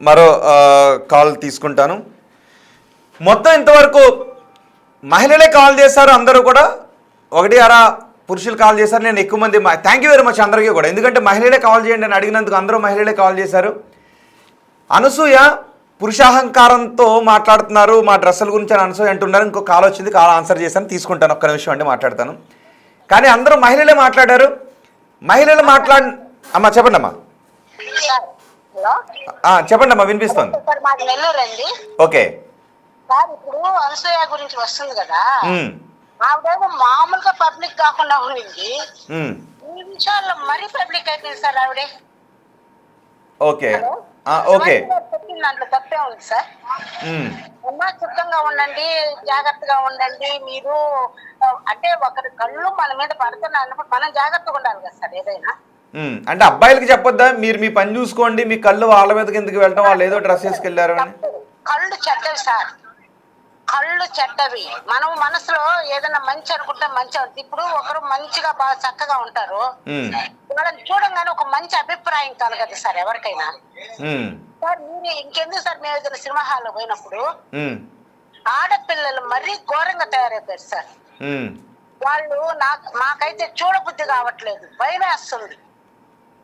మరో కాల్ తీసుకుంటాను. మొత్తం ఇంతవరకు మహిళలే కాల్ చేశారు, అందరూ కూడా ఒకటి అరా పురుషులు కాల్ చేశారు. నేను ఎక్కువ మంది థ్యాంక్ యూ వెరీ మచ్ అందరికీ కూడా, ఎందుకంటే మహిళలే కాల్ చేయండి అని అడిగినందుకు అందరూ మహిళలే కాల్ చేశారు. అనసూయ పురుషాహంకారంతో మాట్లాడుతున్నారు, మా డ్రెస్సుల గురించి అని అనసూయ అంటున్నారు. ఇంకో కాల్ వచ్చింది, కాల్ ఆన్సర్ చేశాను, తీసుకుంటాను, ఒక్క నిమిషం అండి మాట్లాడతాను. కానీ అందరూ మహిళలే మాట్లాడారు. మహిళలు అమ్మా చెప్పండి అమ్మా. చెప్పండి అమ్మా, వినిపిస్తుంది. నెల్లూరు అండి. ఓకే సార్, ఇప్పుడు అనసూయ గురించి వస్తుంది కదా, ఆవిడేమో మామూలుగా పబ్లిక్ కాకుండా ఉండింది, ఈ విషయాల్లో మరీ పబ్లిక్ అయిపోయింది సార్ ఆవిడే. ఓకే ఓకే, చెప్పిన దాంట్లో తప్పే ఉంది సార్. అమ్మా సిద్ధంగా ఉండండి, జాగ్రత్తగా ఉండండి మీరు, అంటే ఒకరి కళ్ళు మన మీద పడుతున్నప్పుడు మనం జాగ్రత్తగా ఉండాలి కదా సార్ ఏదైనా. అంటే అబ్బాయిలకి చెప్పొద్దా, మీరు మీ పని చూసుకోండి, మీ కళ్ళు వాళ్ళ మీదకి ఎందుకు వెళ్ళటం, వాళ్ళు ఏదో డ్రెస్ వేసుకెళ్ళారు అని. కళ్ళు చెడ్డవి సార్, కళ్ళు చెడ్డవి. మనం మనసులో ఏదైనా మంచి అనుకుంటే మంచి అవుతుంది. ఇప్పుడు ఒకరు మంచిగా బాగా చక్కగా ఉంటారు, వాళ్ళని చూడంగానే ఒక మంచి అభిప్రాయం కలగదు సార్ ఎవరికైనా. సార్ మీరు ఇంకెందుకు సార్, మేము ఏదైనా సినిమా హాల్లో పోయినప్పుడు ఆడపిల్లలు మరీ ఘోరంగా తయారైపోయారు సార్. వాళ్ళు మాకైతే చూడబుద్ధి కావట్లేదు, భయం వేస్తుంది.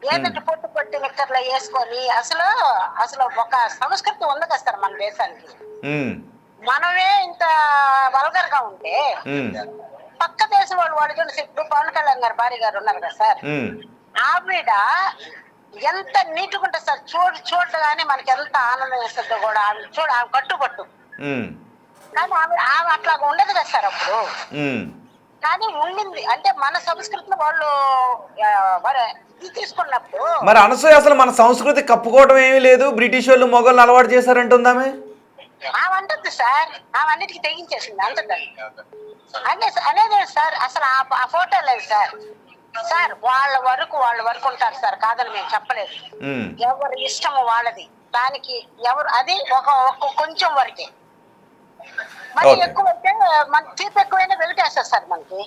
ఏంటంటే పొట్టి నిక్కర్లు వేసుకొని అసలు ఒక సంస్కృతి ఉంది కదా సార్ మన దేశానికి. మనమే ఇంత వల్గర్ గా ఉంటే పక్క దేశం వాళ్ళు చూడండి. ఇప్పుడు పవన్ కళ్యాణ్ గారు భార్య గారు ఉన్నారు కదా సార్, ఆవిడ ఎంత నీట్గా ఉంటుంది సార్, చూడగానే మనకి ఎంత ఆనందం వేస్తుందో కూడా. ఆమె కట్టుబట్టు, కానీ ఆమె అట్లాగా ఉండదు కదా సార్ అప్పుడు. కానీ ఉండింది అంటే మన సంస్కృతిని వాళ్ళు తీసుకున్నప్పుడు. మరి అనసూయ అసలు మన సంస్కృతి కప్పుకోవడం ఏమీ లేదు, బ్రిటిష్ వాళ్ళు మొగోళ్ళు అలవాటు చేశారంటుందామే. ఆమె అంటుంది సార్, ఆమె అన్నిటికీ తెగించేసింది అంటుందండి అనేది సార్. అసలు ఆ ఫోటో లేదు సార్. సార్ వాళ్ళ వరకు ఉంటారు సార్, కాదని మేము చెప్పలేదు. ఎవరి ఇష్టము వాళ్ళది, దానికి ఎవరు అది ఒక కొంచెం వరకే. మరి ఎక్కువ అయితే మన తీపి ఎక్కువైనా వెలిటేస్తారు సార్ మనకి.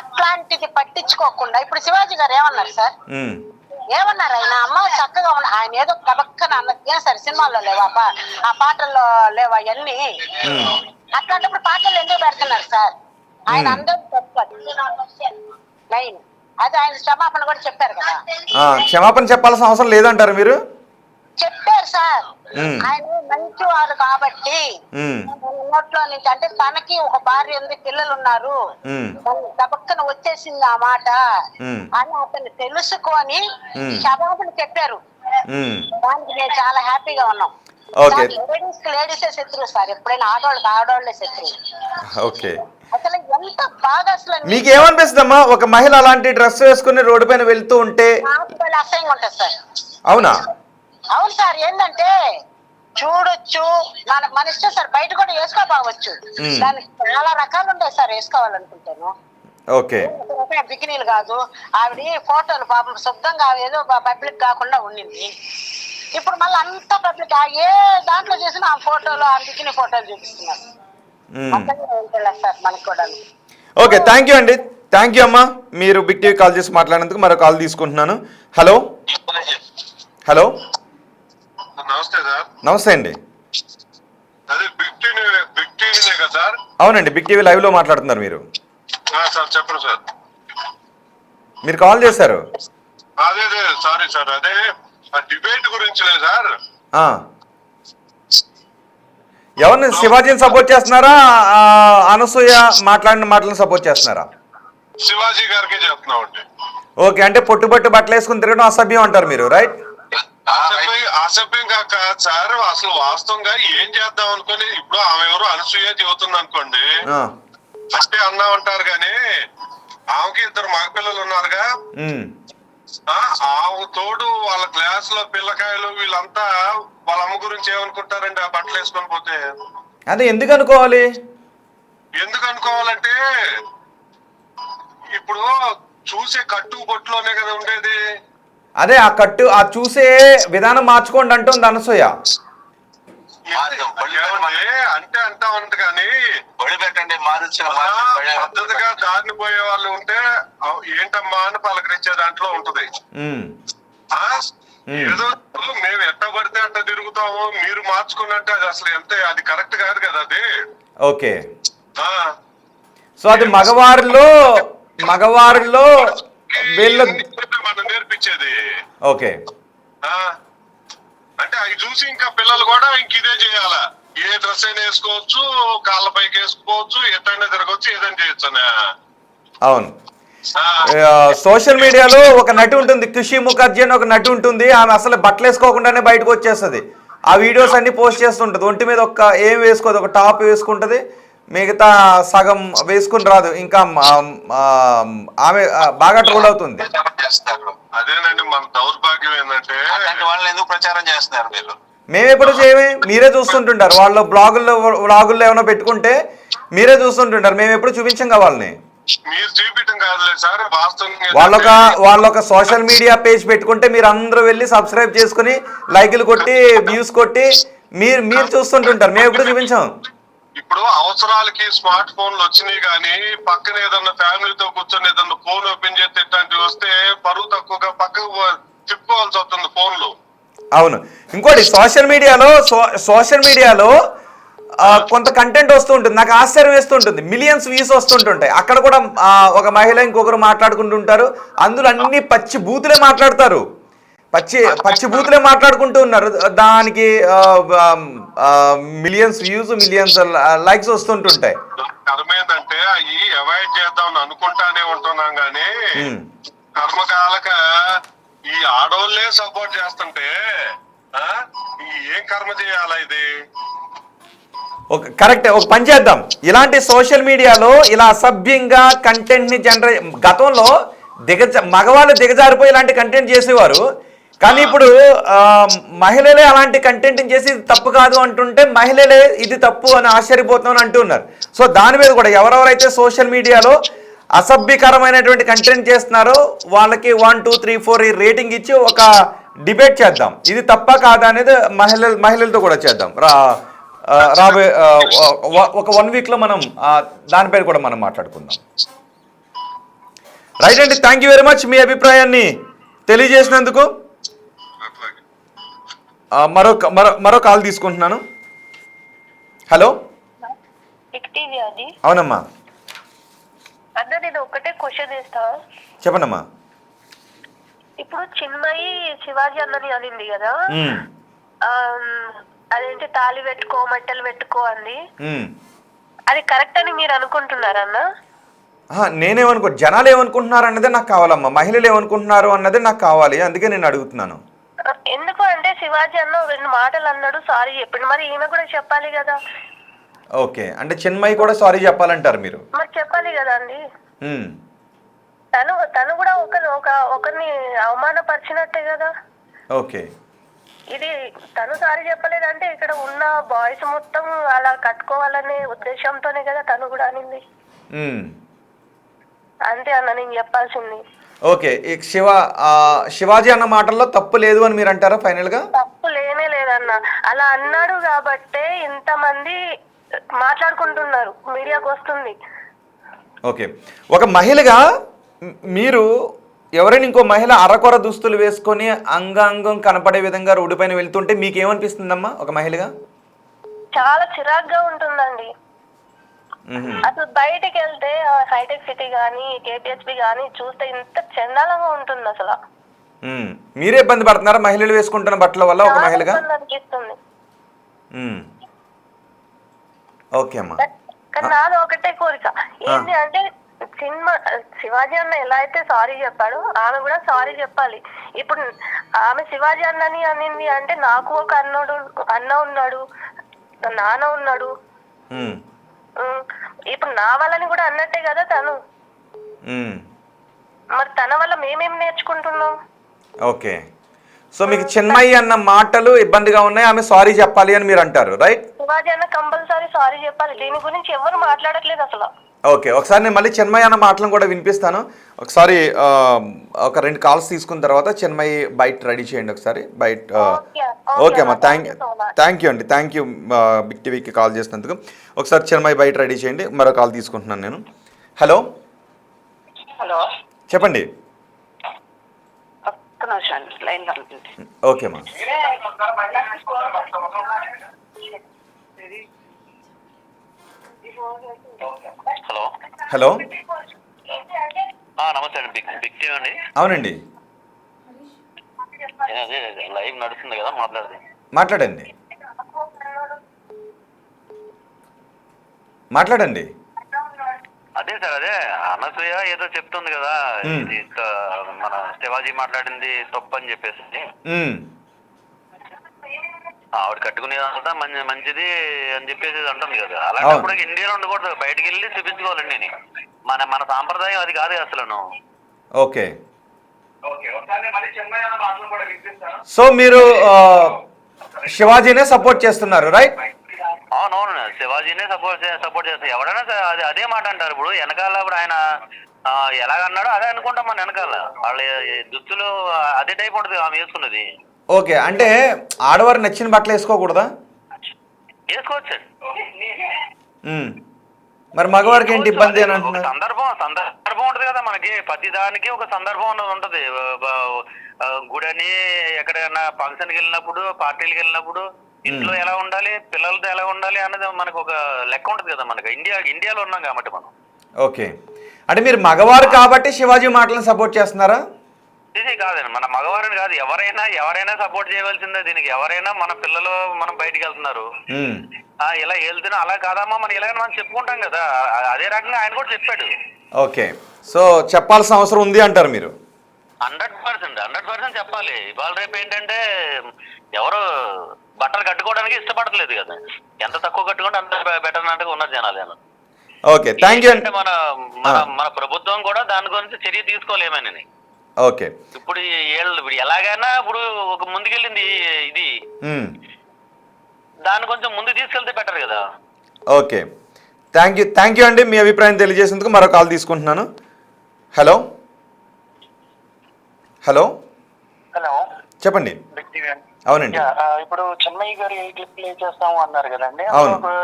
అట్లాంటిది పట్టించుకోకుండా ఇప్పుడు శివాజీ గారు ఏమన్నారు సార్, ఏమన్నారు ఆయన, అమ్మ చక్కగా ఉన్న ఆయన ఏదో కబక్కన అన్నది సరే సినిమాల్లో లేవా, ఆ పాటల్లో లేవా అవన్నీ. అట్లాంటప్పుడు పాటలు ఎందుకు పెడుతున్నారు సార్? ఆయన అందరూ చెప్పారు లైన్, అది ఆయన క్షమాపణ కూడా చెప్పారు కదా. క్షమాపణ చెప్పాల్సిన అవసరం లేదంటారు మీరు? చెప్పారు సార్, ఆయన మంచివారు కాబట్టి నోట్లో నుంచి, అంటే తనకి ఒక భార్య ఉంది, పిల్లలు ఉన్నారు, పక్కన వచ్చేసింది ఆ మాట అని అతను తెలుసుకొని క్షమాపణ చెప్పారు. దానికి మేము చాలా హ్యాపీగా ఉన్నాం. లేడీసే శత్రువు సార్, ఎప్పుడైనా ఆడవాళ్ళే శత్రువు. ఓకే, అసలు ఎంత బాగా అసలు మీకు ఏమనిపిస్తుందమ్మా ఒక మహిళ అలాంటి డ్రెస్ వేసుకుని రోడ్డు పైన వెళ్తూ ఉంటే? అసహ్యంగా ఉంటుంది సార్. అవునా? అవును సార్, ఏంటంటే చూడొచ్చు, మన ఇష్టం సార్, బయట కూడా వేసుకోపోవచ్చు. దానికి చాలా రకాలు ఉంటాయి సార్ వేసుకోవాలనుకుంటాను. ఓకే, బికినీలు కాదు, ఆవిడ ఫోటోలు పాపం శుద్ధంగా ఏదో పబ్లిక్ కాకుండా ఉండింది. ఇప్పుడు మళ్ళీ అంతా పబ్లిక్, ఏ దాంట్లో చేసినా ఆ ఫోటోలు, ఆ బికినీ ఫోటోలు చూపిస్తున్నారు సార్ మనకు కూడా. ఓకే, థ్యాంక్ యూ అండి, థ్యాంక్ యూ అమ్మా, మీరు బిగ్ టీవీ కాల్ చేసి మాట్లాడినందుకు. మరో కాల్ తీసుకుంటున్నాను. హలో హలో, నమస్తే సార్. నమస్తే అండి. అదే బిగ్ టీవీనే కదా సార్? అవునండి, బిగ్ టీవీ లైవ్ లో మాట్లాడుతున్నారు మీరు. సార్ చెప్పండి సార్. మీరు కాల్ చేశారు. అదే సారీ సార్, అదే డిబేట్ గురించి లేదు సార్. ఎవరిని, శివాజీని సపోర్ట్ చేస్తున్నారా, అనసూయ మాట్లాడిన మాటలను సపోర్ట్ చేస్తున్నారా? శివాజీ గారికి చెప్తున్నామండి. ఓకే, అంటే పొట్టుబట్టు బట్టలు వేసుకుని తిరగడం అసభ్యం అంటారు మీరు, రైట్? అసభ్యంగా కాదు సార్, అసలు వాస్తవంగా ఏం చేద్దాం అనుకుని, ఇప్పుడు ఆమె ఎవరు అనసూయ చెబుతుంది అనుకోండి, అంటే అన్నా ఉంటారు కానీ ఆమెకి 2 మగపిల్లలు ఉన్నారుగా, ఆవు తోడు వాళ్ళ క్లాస్ లో పిల్లకాయలు వీళ్ళంతా వాళ్ళ అమ్మ గురించి ఏమనుకుంటారండి ఆ బట్టలు వేసుకొని పోతే? అదే ఎందుకు అనుకోవాలి? ఎందుకు అనుకోవాలంటే ఇప్పుడు చూసే కట్టు బొట్టులోనే కదా ఉండేది. అదే ఆ కట్టు ఆ చూసే విధానం మార్చుకోండి అంటుంది అనసూయ. అంటే అంటా ఉంది కానీ బడి పెట్టండి పద్ధతిగా దారిని పోయే వాళ్ళు ఉంటే ఏంటమ్మా అని పలకరించే దాంట్లో ఉంటది. ఏదో మేము ఎట్ట పడితే అట్ట తిరుగుతాము, మీరు మార్చుకున్నట్టే అది అసలు ఎంత అది కరెక్ట్ కాదు కదా అది. ఓకే, సో అది మగవారిలో వీళ్ళు మనం నేర్పించేది. ఓకే, అంటే అవి చూసి ఇంకా పిల్లలు కూడా ఇంక ఇదే చేయాలా. ఏ డ్రెస్ అయినా వేసుకోవచ్చు, కాళ్ళ పైకి వేసుకోవచ్చు, ఎట్టైనా తిరగవచ్చు, ఏదైనా చేయొచ్చు అనే. అవును, సోషల్ మీడియాలో ఒక నటి ఉంటుంది, ఖుషి ముఖర్జీ అని ఒక నటి ఉంటుంది. ఆమె అసలు బట్టలు వేసుకోకుండానే బయటకు వచ్చేస్తుంది. ఆ వీడియోస్ అన్ని పోస్ట్ చేస్తుంటది. ఒంటి మీద ఏం వేసుకోదు, ఒక టాప్ వేసుకుంటది, మిగతా సగం వేసుకుని రాదు. ఇంకా ఆమె బాగా ట్రోల్ అవుతుంది. అదేనండి మన దౌర్భాగ్యం ఏంటంటే వాళ్ళని ఎందుకు ప్రచారం చేస్తున్నారు మీరు? మేము ఎప్పుడు చేయమే, మీరే చూస్తుంటుంటారు. వాళ్ళ వ్లాగుల్లో ఏమైనా పెట్టుకుంటే మీరే చూస్తుంటుంటారు, మేము ఎప్పుడు చూపించాం కదా వాళ్ళని. మీరు చూపించడం కాదులే సార్, వాళ్ళొక సోషల్ మీడియా పేజ్ పెట్టుకుంటే మీరు అందరూ వెళ్ళి సబ్స్క్రైబ్ చేసుకుని లైకులు కొట్టి వ్యూస్ కొట్టి మీరు చూస్తుంటుంటారు, మేము ఎప్పుడు చూపించాం. ఇప్పుడు అవసరాలకి స్మార్ట్ ఫోన్లు వచ్చినాయి కానీ పక్కన ఏదన్నా ఫ్యామిలీతో కూర్చొని ఏదన్నా ఫోన్ ఓపెన్ చేస్తే ఇట్లాంటివి వస్తే పరువు తక్కువగా పక్కకు తిప్పుకోవాల్సి వస్తుంది ఫోన్లు. అవును, ఇంకోటి సోషల్ మీడియాలో కొంత కంటెంట్ వస్తూ ఉంటుంది, నాకు ఆశ్చర్యం వేస్తూ ఉంటుంది. మిలియన్స్ వ్యూస్ వస్తుంటుంటాయి. అక్కడ కూడా ఒక మహిళ ఇంకొకరు మాట్లాడుకుంటుంటారు. అందులో అన్ని పచ్చి బూతులే మాట్లాడతారు, పచ్చి బూతులే మాట్లాడుకుంటూ ఉన్నారు. దానికి మిలియన్స్ వ్యూస్, మిలియన్స్ లైక్స్ వస్తుంటుంటాయి. కర్మ ఏంటంటే అవి అవాయిడ్ చేద్దాం అనుకుంటానే ఉంటున్నాం కానీ కర్మకాలక ఈ ఆడోళ్ళే సపోర్ట్ చేస్తుంటే ఏం కర్మ చేయాలా ఇది? కరెక్ట్, ఒక పని చేద్దాం. ఇలాంటి సోషల్ మీడియాలో ఇలా అసభ్యంగా కంటెంట్ ని గతంలో మగవాళ్ళు దిగజారిపోయి ఇలాంటి కంటెంట్ చేసేవారు. కానీ ఇప్పుడు మహిళలే అలాంటి కంటెంట్ చేసి ఇది తప్పు కాదు అంటుంటే మహిళలే ఇది తప్పు అని ఆశ్చర్యపోతున్నాం అంటున్నారు. సో దాని మీద కూడా ఎవరెవరైతే సోషల్ మీడియాలో అసభ్యకరమైనటువంటి కంటెంట్ చేస్తున్నారో వాళ్ళకి 1, 2, 3, 4 రేటింగ్ ఇచ్చి ఒక డిబేట్ చేద్దాం. ఇది తప్ప కాదా అనేది మహిళలతో కూడా చేద్దాం. రాబోయే ఒక 1 వీక్లో మనం దానిపైన కూడా మనం మాట్లాడుకుందాం. రైట్ అండి, థ్యాంక్ యూ వెరీ మచ్ మీ అభిప్రాయాన్ని తెలియజేసినందుకు. మరో కాల్ తీసుకుంటున్నాను. హలో, అవునమ్మా. అన్న నేను ఒకటే క్వశ్చన్ వేస్తా, చెప్పండమ్మా. ఇప్పుడు చిన్మయి శివాజీ అన్నని అనింది కదా, అదేంటి తాళి పెట్టుకో మంటలు పెట్టుకో అంది, అది కరెక్ట్ అని మీరు అనుకుంటున్నారన్న? నేనేమనుకో, జనాలు ఏమనుకుంటున్నారు అన్నదే నాకు కావాలమ్మా. మహిళలు ఏమనుకుంటున్నారు అన్నదే నాకు కావాలి, అందుకే నేను అడుగుతున్నాను. ఎందుకు అంటే శివాజీ అన్న 2 మాటలు అన్నాడు, సారీ చెప్పిండు, మరి ఈమె కూడా చెప్పాలి కదా. ఓకే, అంటే చిన్మయి కూడా సారీ చెప్పాలంటారు మీరు? మరి చెప్పాలి కదా అండి. తను కూడా ఒకరిని అవమానపరిచినట్టే కదా. ఓకే, ఇది తను సారీ చెప్పలేదంటే ఇక్కడ ఉన్న బాయ్స్ మొత్తం అలా కట్టుకోవాలనే ఉద్దేశంతోనే కదా తను కూడా అనింది. అంతే అన్న నేను చెప్పాల్సింది. ఓకే, శివాజీ అన్న మాటల్లో తప్పు లేదు అని మీరు అంటారా ఫైనల్ గా? తప్పు లేనే లేదన్న, అలా అన్నాడు కాబట్టే ఇంతమంది మాట్లాడుకుంటున్నారు, మీడియాకు వస్తుంది. ఓకే, ఒక మహిళగా మీరు ఎవరైనా ఇంకో మహిళ అరకొర దుస్తులు వేసుకొని అంగాంగం కనపడే విధంగా రోడ్డు పైన వెళ్తుంటే మీకు ఏమనిపిస్తుందమ్మా ఒక మహిళగా? చాలా చిరాగ్గా ఉంటుందండి. అసలు బయటికి వెళ్తే హైటెక్ సిటీ గానీ కేపీహెచ్పి గానీ చూస్తే ఇంత చండాలంగా ఉంటుంది అసలు. మీరే ఇబ్బంది పడుతున్నారా మహిళలు వేసుకుంటున్న బట్టల వల్ల ఒక మహిళగా? అనిపిస్తుంది. ఓకే అమ్మా, కానీ నాది ఒకటే కోరిక ఏంటి అంటే శివాజీ అన్న ఎలా అయితే సారీ చెప్పాడో ఆమె కూడా సారీ చెప్పాలి. ఇప్పుడు ఆమె శివాజీ అన్నని అనింది అంటే నాకు ఒక అన్న ఉన్నాడు, నాన్న ఉన్నాడు, ఇప్పుడు నా వాళ్ళని కూడా అన్నట్టే కదా తను. మరి తన వల్ల మేమేం నేర్చుకుంటున్నాం? ఓకే, సో మీకు చిన్మయి అన్న మాటలు ఇబ్బందిగా ఉన్నాయి, ఆమె సారీ చెప్పాలి అని మీరు అంటారు, రైట్? శివాజీ అన్న కంపల్సరీ సారీ చెప్పాలి. దీని గురించి ఎవరు మాట్లాడట్లేదు అసలు. ఓకే, ఒకసారి నేను మళ్ళీ చిన్మయి అన్న మాటలను కూడా వినిపిస్తాను. ఒకసారి ఒక 2 కాల్స్ తీసుకున్న తర్వాత చిన్మయి బయట రెడీ చేయండి ఒకసారి బయట. ఓకే అమ్మా, థ్యాంక్ యూ అండి, థ్యాంక్ యూ బిగ్ టీవీకి కాల్ చేసినందుకు. ఒకసారి చిన్మయి బయట రెడీ చేయండి, మరో కాల్ తీసుకుంటున్నాను నేను. హలో హలో, చెప్పండి. లైన్ ఓకే అమ్మా. హలో హలో, నమస్తే అండి, బిగ్ టీవీ అండి. అవునండి, అదే లైవ్ నడుస్తుంది కదా, మాట్లాడండి. అదే సార్, అదే అనసూయ ఏదో చెప్తుంది కదా, ఇది మన శివాజీ మాట్లాడింది తప్పు అని చెప్పేసి. ఆవిడ కట్టుకునేదంతా మంచిది అని చెప్పేసి అంటుంది కదా. అలాంటప్పుడు ఇండియాలో ఉండకూడదు, బయటకు వెళ్ళి చూపించుకోవాలండి. మన సాంప్రదాయం అది కాదు అసలు. ఓకే, సో మీరు శివాజీనే సపోర్ట్ చేస్తున్నారు, రైట్? అవునవును, శివాజీనే సపోర్ట్ చేస్తారు. ఎవడైనా అదే మాట అంటారు. ఇప్పుడు వెనకాల ఇప్పుడు ఆయన ఎలాగన్నాడో అదే అనుకుంటాం. మన వెనకాల వాళ్ళ దుస్తులు అదే టైప్ ఉంటుంది ఆమె వేసుకున్నది. ఓకే, అంటే ఆడవారు నచ్చిన బట్టలు వేసుకోకూడదా? వేసుకోవచ్చు. మరి మగవారికి ఏంటి ఇబ్బంది అని అంటున్నారు? సందర్భం ఉంటుంది కదా, మనకి ప్రతి దానికి ఒక సందర్భం అన్నది ఉంటుంది. గుడని ఎక్కడైనా ఫంక్షన్కి వెళ్ళినప్పుడు, పార్టీలకు వెళ్ళినప్పుడు ఇంట్లో ఎలా ఉండాలి, పిల్లలతో ఎలా ఉండాలి అన్నది మనకు ఒక లెక్క ఉంటుంది కదా. మనకి ఇండియాలో ఉన్నాం కాబట్టి మనం. ఓకే, అంటే మీరు మగవారు కాబట్టి శివాజీ మాటలను సపోర్ట్ చేస్తున్నారా? ఇది కాదండి, మన మగవారిని కాదు, ఎవరైనా సపోర్ట్ చేయవలసిందే దీనికి. ఎవరైనా మన పిల్లలు మనం బయటికి వెళ్తున్నారు, ఇలా వెళ్తున్నా అలా కాదమ్మా మనం ఇలాగ మనం చెప్పుకుంటాం కదా. అదే రకంగా ఆయన కూడా చెప్పాడు. ఓకే, సో చెప్పాల్సిన అవసరం ఉంది అంటారు మీరు? 100% చెప్పాలి. ఇవాళ రేపు ఏంటంటే ఎవరు బట్టలు కట్టుకోవడానికి ఇష్టపడట్లేదు కదా. ఎంత తక్కువ కట్టుకుంటే అంత బెటర్ అన్నట్టుగా ఉన్నారు జనాలు. Okay, thank you. అంటే మన ప్రభుత్వం కూడా దాని గురించి చర్య తీసుకోలేమని. ఓకే, ఇప్పుడు ఎలాగైనా ఇప్పుడు ఒక ముందుకెళ్ళింది ఇది, దాన్ని కొంచెం ముందు తీసుకెళ్తే బెటర్ కదా. ఓకే, థ్యాంక్ యూ అండి, మీ అభిప్రాయం తెలియజేసేందుకు. మరో కాల్ తీసుకుంటున్నాను. హలో హలో, చెప్పండి. అవునండి, ఇప్పుడు చిన్మయి గారు ఏ క్లిప్ ప్లే చేస్తాము అన్నారు కదండి.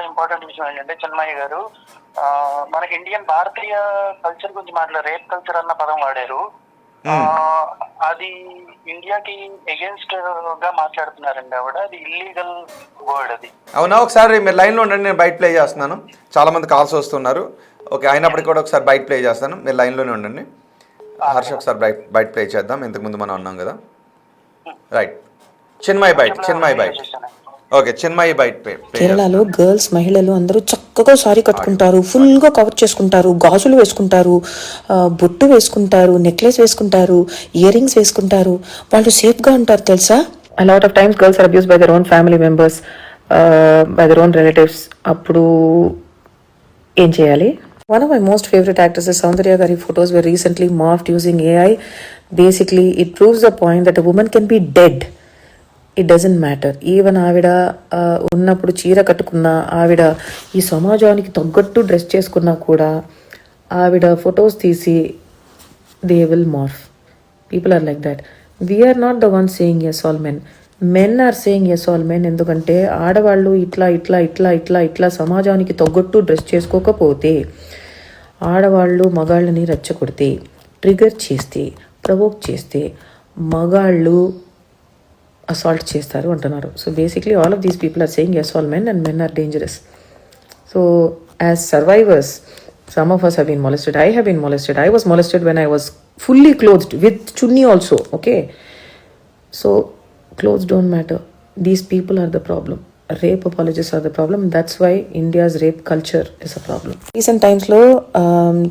ఇంపార్టెంట్ విషయం ఏంటంటే చిన్మయి గారు మన ఇండియన్ భారతీయ కల్చర్ గురించి మాట్లాడారు. రేప్ కల్చర్ అన్న పదం వాడారు. అది ఇండియాకి ఎగెన్స్ట్ గా మాట్లాడుతున్నారండి ఆవిడ. అది ఇల్లీగల్ వర్డ్ అది. అవునా? ఒకసారి మీరు లైన్లో ఉండండి, నేను బయట ప్లే చేస్తున్నాను. చాలా మంది కాల్స్ వస్తున్నారు. ఓకే, అయినప్పటికీ కూడా ఒకసారి బయట ప్లే చేస్తాను, మీరు లైన్లోనే ఉండండి. హర్ష ఒకసారి బయట ప్లే చేద్దాం, ఇంతకుముందు మనం అన్నాం కదా. Right, Chinmayi byte. Okay, Chinmayi byte. కేరళలో గర్ల్స్ మహిళలు అందరూ చక్కగా సారీ కట్టుకుంటారు, ఫుల్గా కవర్ చేసుకుంటారు, గాజులు వేసుకుంటారు, బొట్టు వేసుకుంటారు, నెక్లెస్ వేసుకుంటారు, ఇయర్ రింగ్స్ వేసుకుంటారు. వాళ్ళు సేఫ్గా ఉంటారు తెలుసా. A lot of times girls are abused by their own family members, by their own relatives. అప్పుడు ఏం చేయాలి? One of my most favorite actresses, Soundarya Gari photos were recently morphed using AI. Basically, it proves the point that a woman can be dead. It doesn't matter. Even ఆవిడ ఉన్నప్పుడు చీర కట్టుకున్నా, ఆవిడ ఈ సమాజానికి తగ్గట్టు డ్రెస్ చేసుకున్నా కూడా ఆవిడ ఫొటోస్ తీసి they will morph. People are like that. We are not the ones saying yes all men. Men are saying yes all men. ఎందుకంటే ఆడవాళ్ళు ఇట్లా సమాజానికి తగ్గట్టు డ్రెస్ చేసుకోకపోతే, ఆడవాళ్ళు మగాళ్ళని రెచ్చగొడితే, ట్రిగర్ చేస్తే, ప్రవోక్ చేస్తే మగాళ్ళు అసాల్ట్ చేస్తారు అంటున్నారు. So basically all of these people are saying yes all men and men are dangerous. So as survivors, some of us have been molested. I have been molested. I was molested when I was fully clothed with chunni also. Okay, so clothes don't matter. These people are the problem. rape apologists are the problem. That's why India's rape culture is a problem. Recent times లో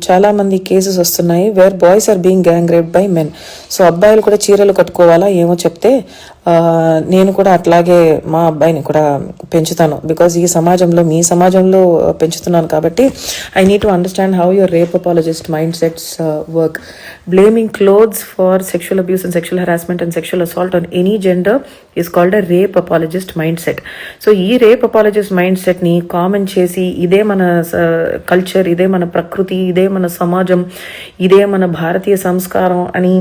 చాలా మంది cases వస్తున్నాయి where boys are being gang raped by men. So అబ్బాయిలు కూడా చీరలు కట్టుకోవాలా ఏమో చెప్తే నేను కూడా అట్లాగే మా అబ్బాయిని కూడా పెంచుతాను. బికాజ్ ఈ సమాజంలో మీ సమాజంలో పెంచుతున్నాను కాబట్టి I need to understand how your rape apologist mind sets work. Blaming clothes for sexual abuse and sexual harassment and sexual assault on any gender is called a rape apologist mind set. So ఈ rape apologist mind సెట్ని common చేసి ఇదే మన culture, ఇదే మన ప్రకృతి, ఇదే మన సమాజం, ఇదే మన భారతీయ సంస్కారం అని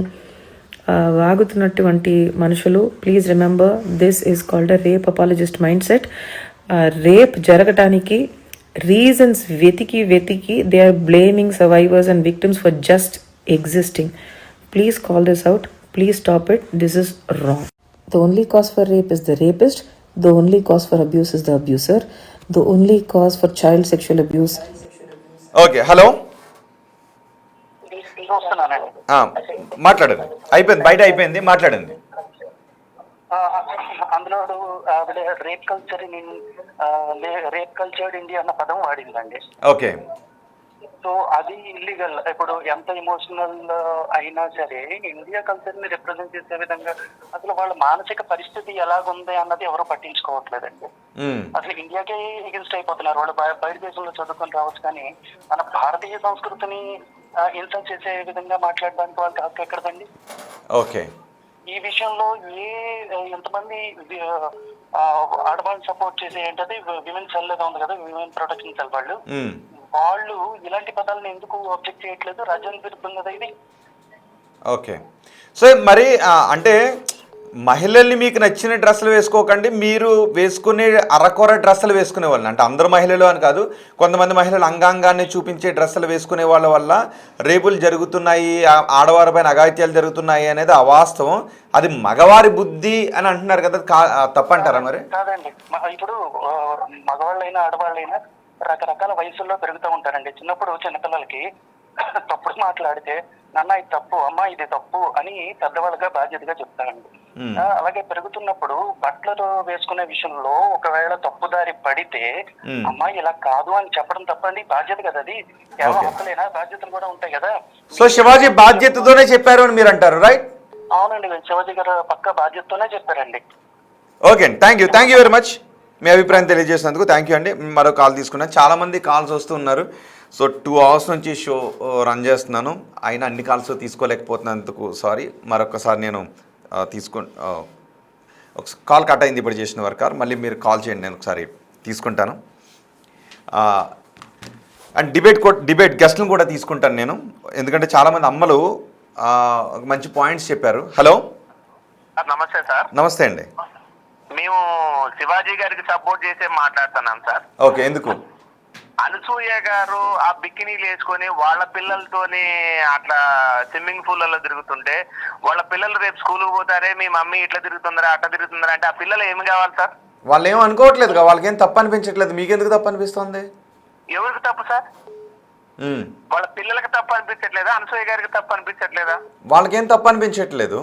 వాగుతున్నటువంటి మనుషులు, please remember this is called a rape apologist mind set. Rape జరగటానికి రీజన్స్ వెతికి they are blaming survivors and victims for just existing. Please call this out. Please stop it. This is wrong. The only cause for rape is the rapist. The only cause for abuse is the abuser. The only cause for child sexual abuse. Okay, hello, చూస్తున్నానండి. మాట్లాడండి. అయిపోయింది, బయట అయిపోయింది, మాట్లాడండి. అందులో ఆవిడ rape cultured India అన్న పదం వాడిందండి. ఓకే. సో అది ఇల్లీగల్. ఇప్పుడు ఎంత ఎమోషనల్ అయినా సరే ఇండియా కల్చర్ ని రిప్రజెంట్ చేసే విధంగా అసలు వాళ్ళ మానసిక పరిస్థితి ఎలాగుంది అన్నది ఎవరు పట్టించుకోవట్లేదండి. అసలు ఇండియాకే ఎగెన్స్ట్ అయిపోతున్నారు వాళ్ళు. బయట దేశంలో చదువుకొని రావచ్చు కానీ మన భారతీయ సంస్కృతిని ఇన్సల్ట్ చేసే విధంగా మాట్లాడడానికి వాళ్ళకి హక్కు ఎక్కడదండి. ఓకే. ఈ విషయంలో ఎంతమంది ఆడవాళ్ళని సపోర్ట్ చేసే ఏంటది విమెన్ సెల్ ఏదో ఉంది కదా, విమెన్ ప్రొటెక్షన్ సెల్ వాళ్ళు ఇలాంటి పదాలను ఎందుకు ఆబ్జెక్ట్ చేయట్లేదు? రాజ్యాంగ విరుద్ధంగా ఇది. ఓకే. సో మరి అంటే మహిళల్ని మీకు నచ్చిన డ్రెస్సులు వేసుకోకండి, మీరు వేసుకునే అరకొర డ్రెస్సులు వేసుకునే వాళ్ళని, అంటే అందరు మహిళలు అని కాదు, కొంతమంది మహిళలు అంగాంగాన్ని చూపించే డ్రెస్సులు వేసుకునే వాళ్ళ వల్ల రేపులు జరుగుతున్నాయి, ఆడవారిపైన అఘాయిత్యాలు జరుగుతున్నాయి అనేది అవాస్తవం. అది మగవారి బుద్ధి అని అంటున్నారు కదా, తప్పంటారా మరి? కాదండి, ఇప్పుడు మగవాళ్ళైనా ఆడవాళ్ళైనా రకరకాల వయసుల్లో పెరుగుతూ ఉంటారండి. చిన్నప్పుడు చిన్నపిల్లలకి తప్పుడు మాట్లాడితే నాన్న ఇది తప్పు, అమ్మ ఇది తప్పు అని పెద్దవాళ్ళుగా బాధ్యతగా చెప్తారండి. అలాగే పెరుగుతున్నప్పుడు బట్టలు వేసుకునే విషయంలో ఒకవేళ తప్పుదారి పడితే అమ్మ ఇలా కాదు అని చెప్పడం తప్పండి, బాధ్యత కదా అది. కేవలం హక్కులేనా, బాధ్యతలు కూడా ఉంటాయి కదా. సో శివాజీ బాధ్యతతోనే చెప్పారు అని మీరు అంటారు, రైట్? అవునండి, శివాజీ గారు పక్క బాధ్యతతోనే చెప్పారండి. ఓకే అండి, థ్యాంక్ యూ వెరీ మచ్ మీ అభిప్రాయం తెలియజేసినందుకు. థ్యాంక్ యూ అండి. మరో కాల్ తీసుకున్నాను. చాలామంది కాల్స్ వస్తూ ఉన్నారు. సో 2 hours నుంచి షో రన్ చేస్తున్నాను, అయినా అన్ని కాల్స్ తీసుకోలేకపోతున్నందుకు సారీ. మరొకసారి నేను ఒక కాల్ కట్ అయింది ఇప్పుడు చేసిన వరకు. మళ్ళీ మీరు కాల్ చేయండి, నేను ఒకసారి తీసుకుంటాను. అండ్ డిబేట్ గెస్ట్లను కూడా తీసుకుంటాను నేను, ఎందుకంటే చాలామంది అమ్మలు మంచి పాయింట్స్ చెప్పారు. హలో, నమస్తే సార్. నమస్తే అండి. మేము శివాజీ గారికి సపోర్ట్ చేసే మాట్లాడుతున్నాం సార్. ఓకే, ఎందుకు? అనసూయ గారు ఆ బికినీలు వేసుకొని వాళ్ళ పిల్లలతోని అట్లా స్విమ్మింగ్ పూల్లలో తిరుగుతుంటే వాళ్ళ పిల్లలు రేపు స్కూల్కి పోతారే మీ మమ్మీ ఇట్లా తిరుగుతుందరా అట్లా తిరుగుతుందరా అంటే ఆ పిల్లలు ఏమి కావాలి సార్? వాళ్ళు ఏం అనుకోవట్లేదు, వాళ్ళకేం తప్పు అనిపించట్లేదు. మీకెందుకు తప్పు అనిపిస్తుంది? ఎవరికి తప్పు సార్? వాళ్ళ పిల్లలకి తప్పు అనిపించట్లేదా? అనసూయ గారికి తప్పు అనిపించట్లేదా? వాళ్ళకేం తప్పు అనిపించట్లేదు.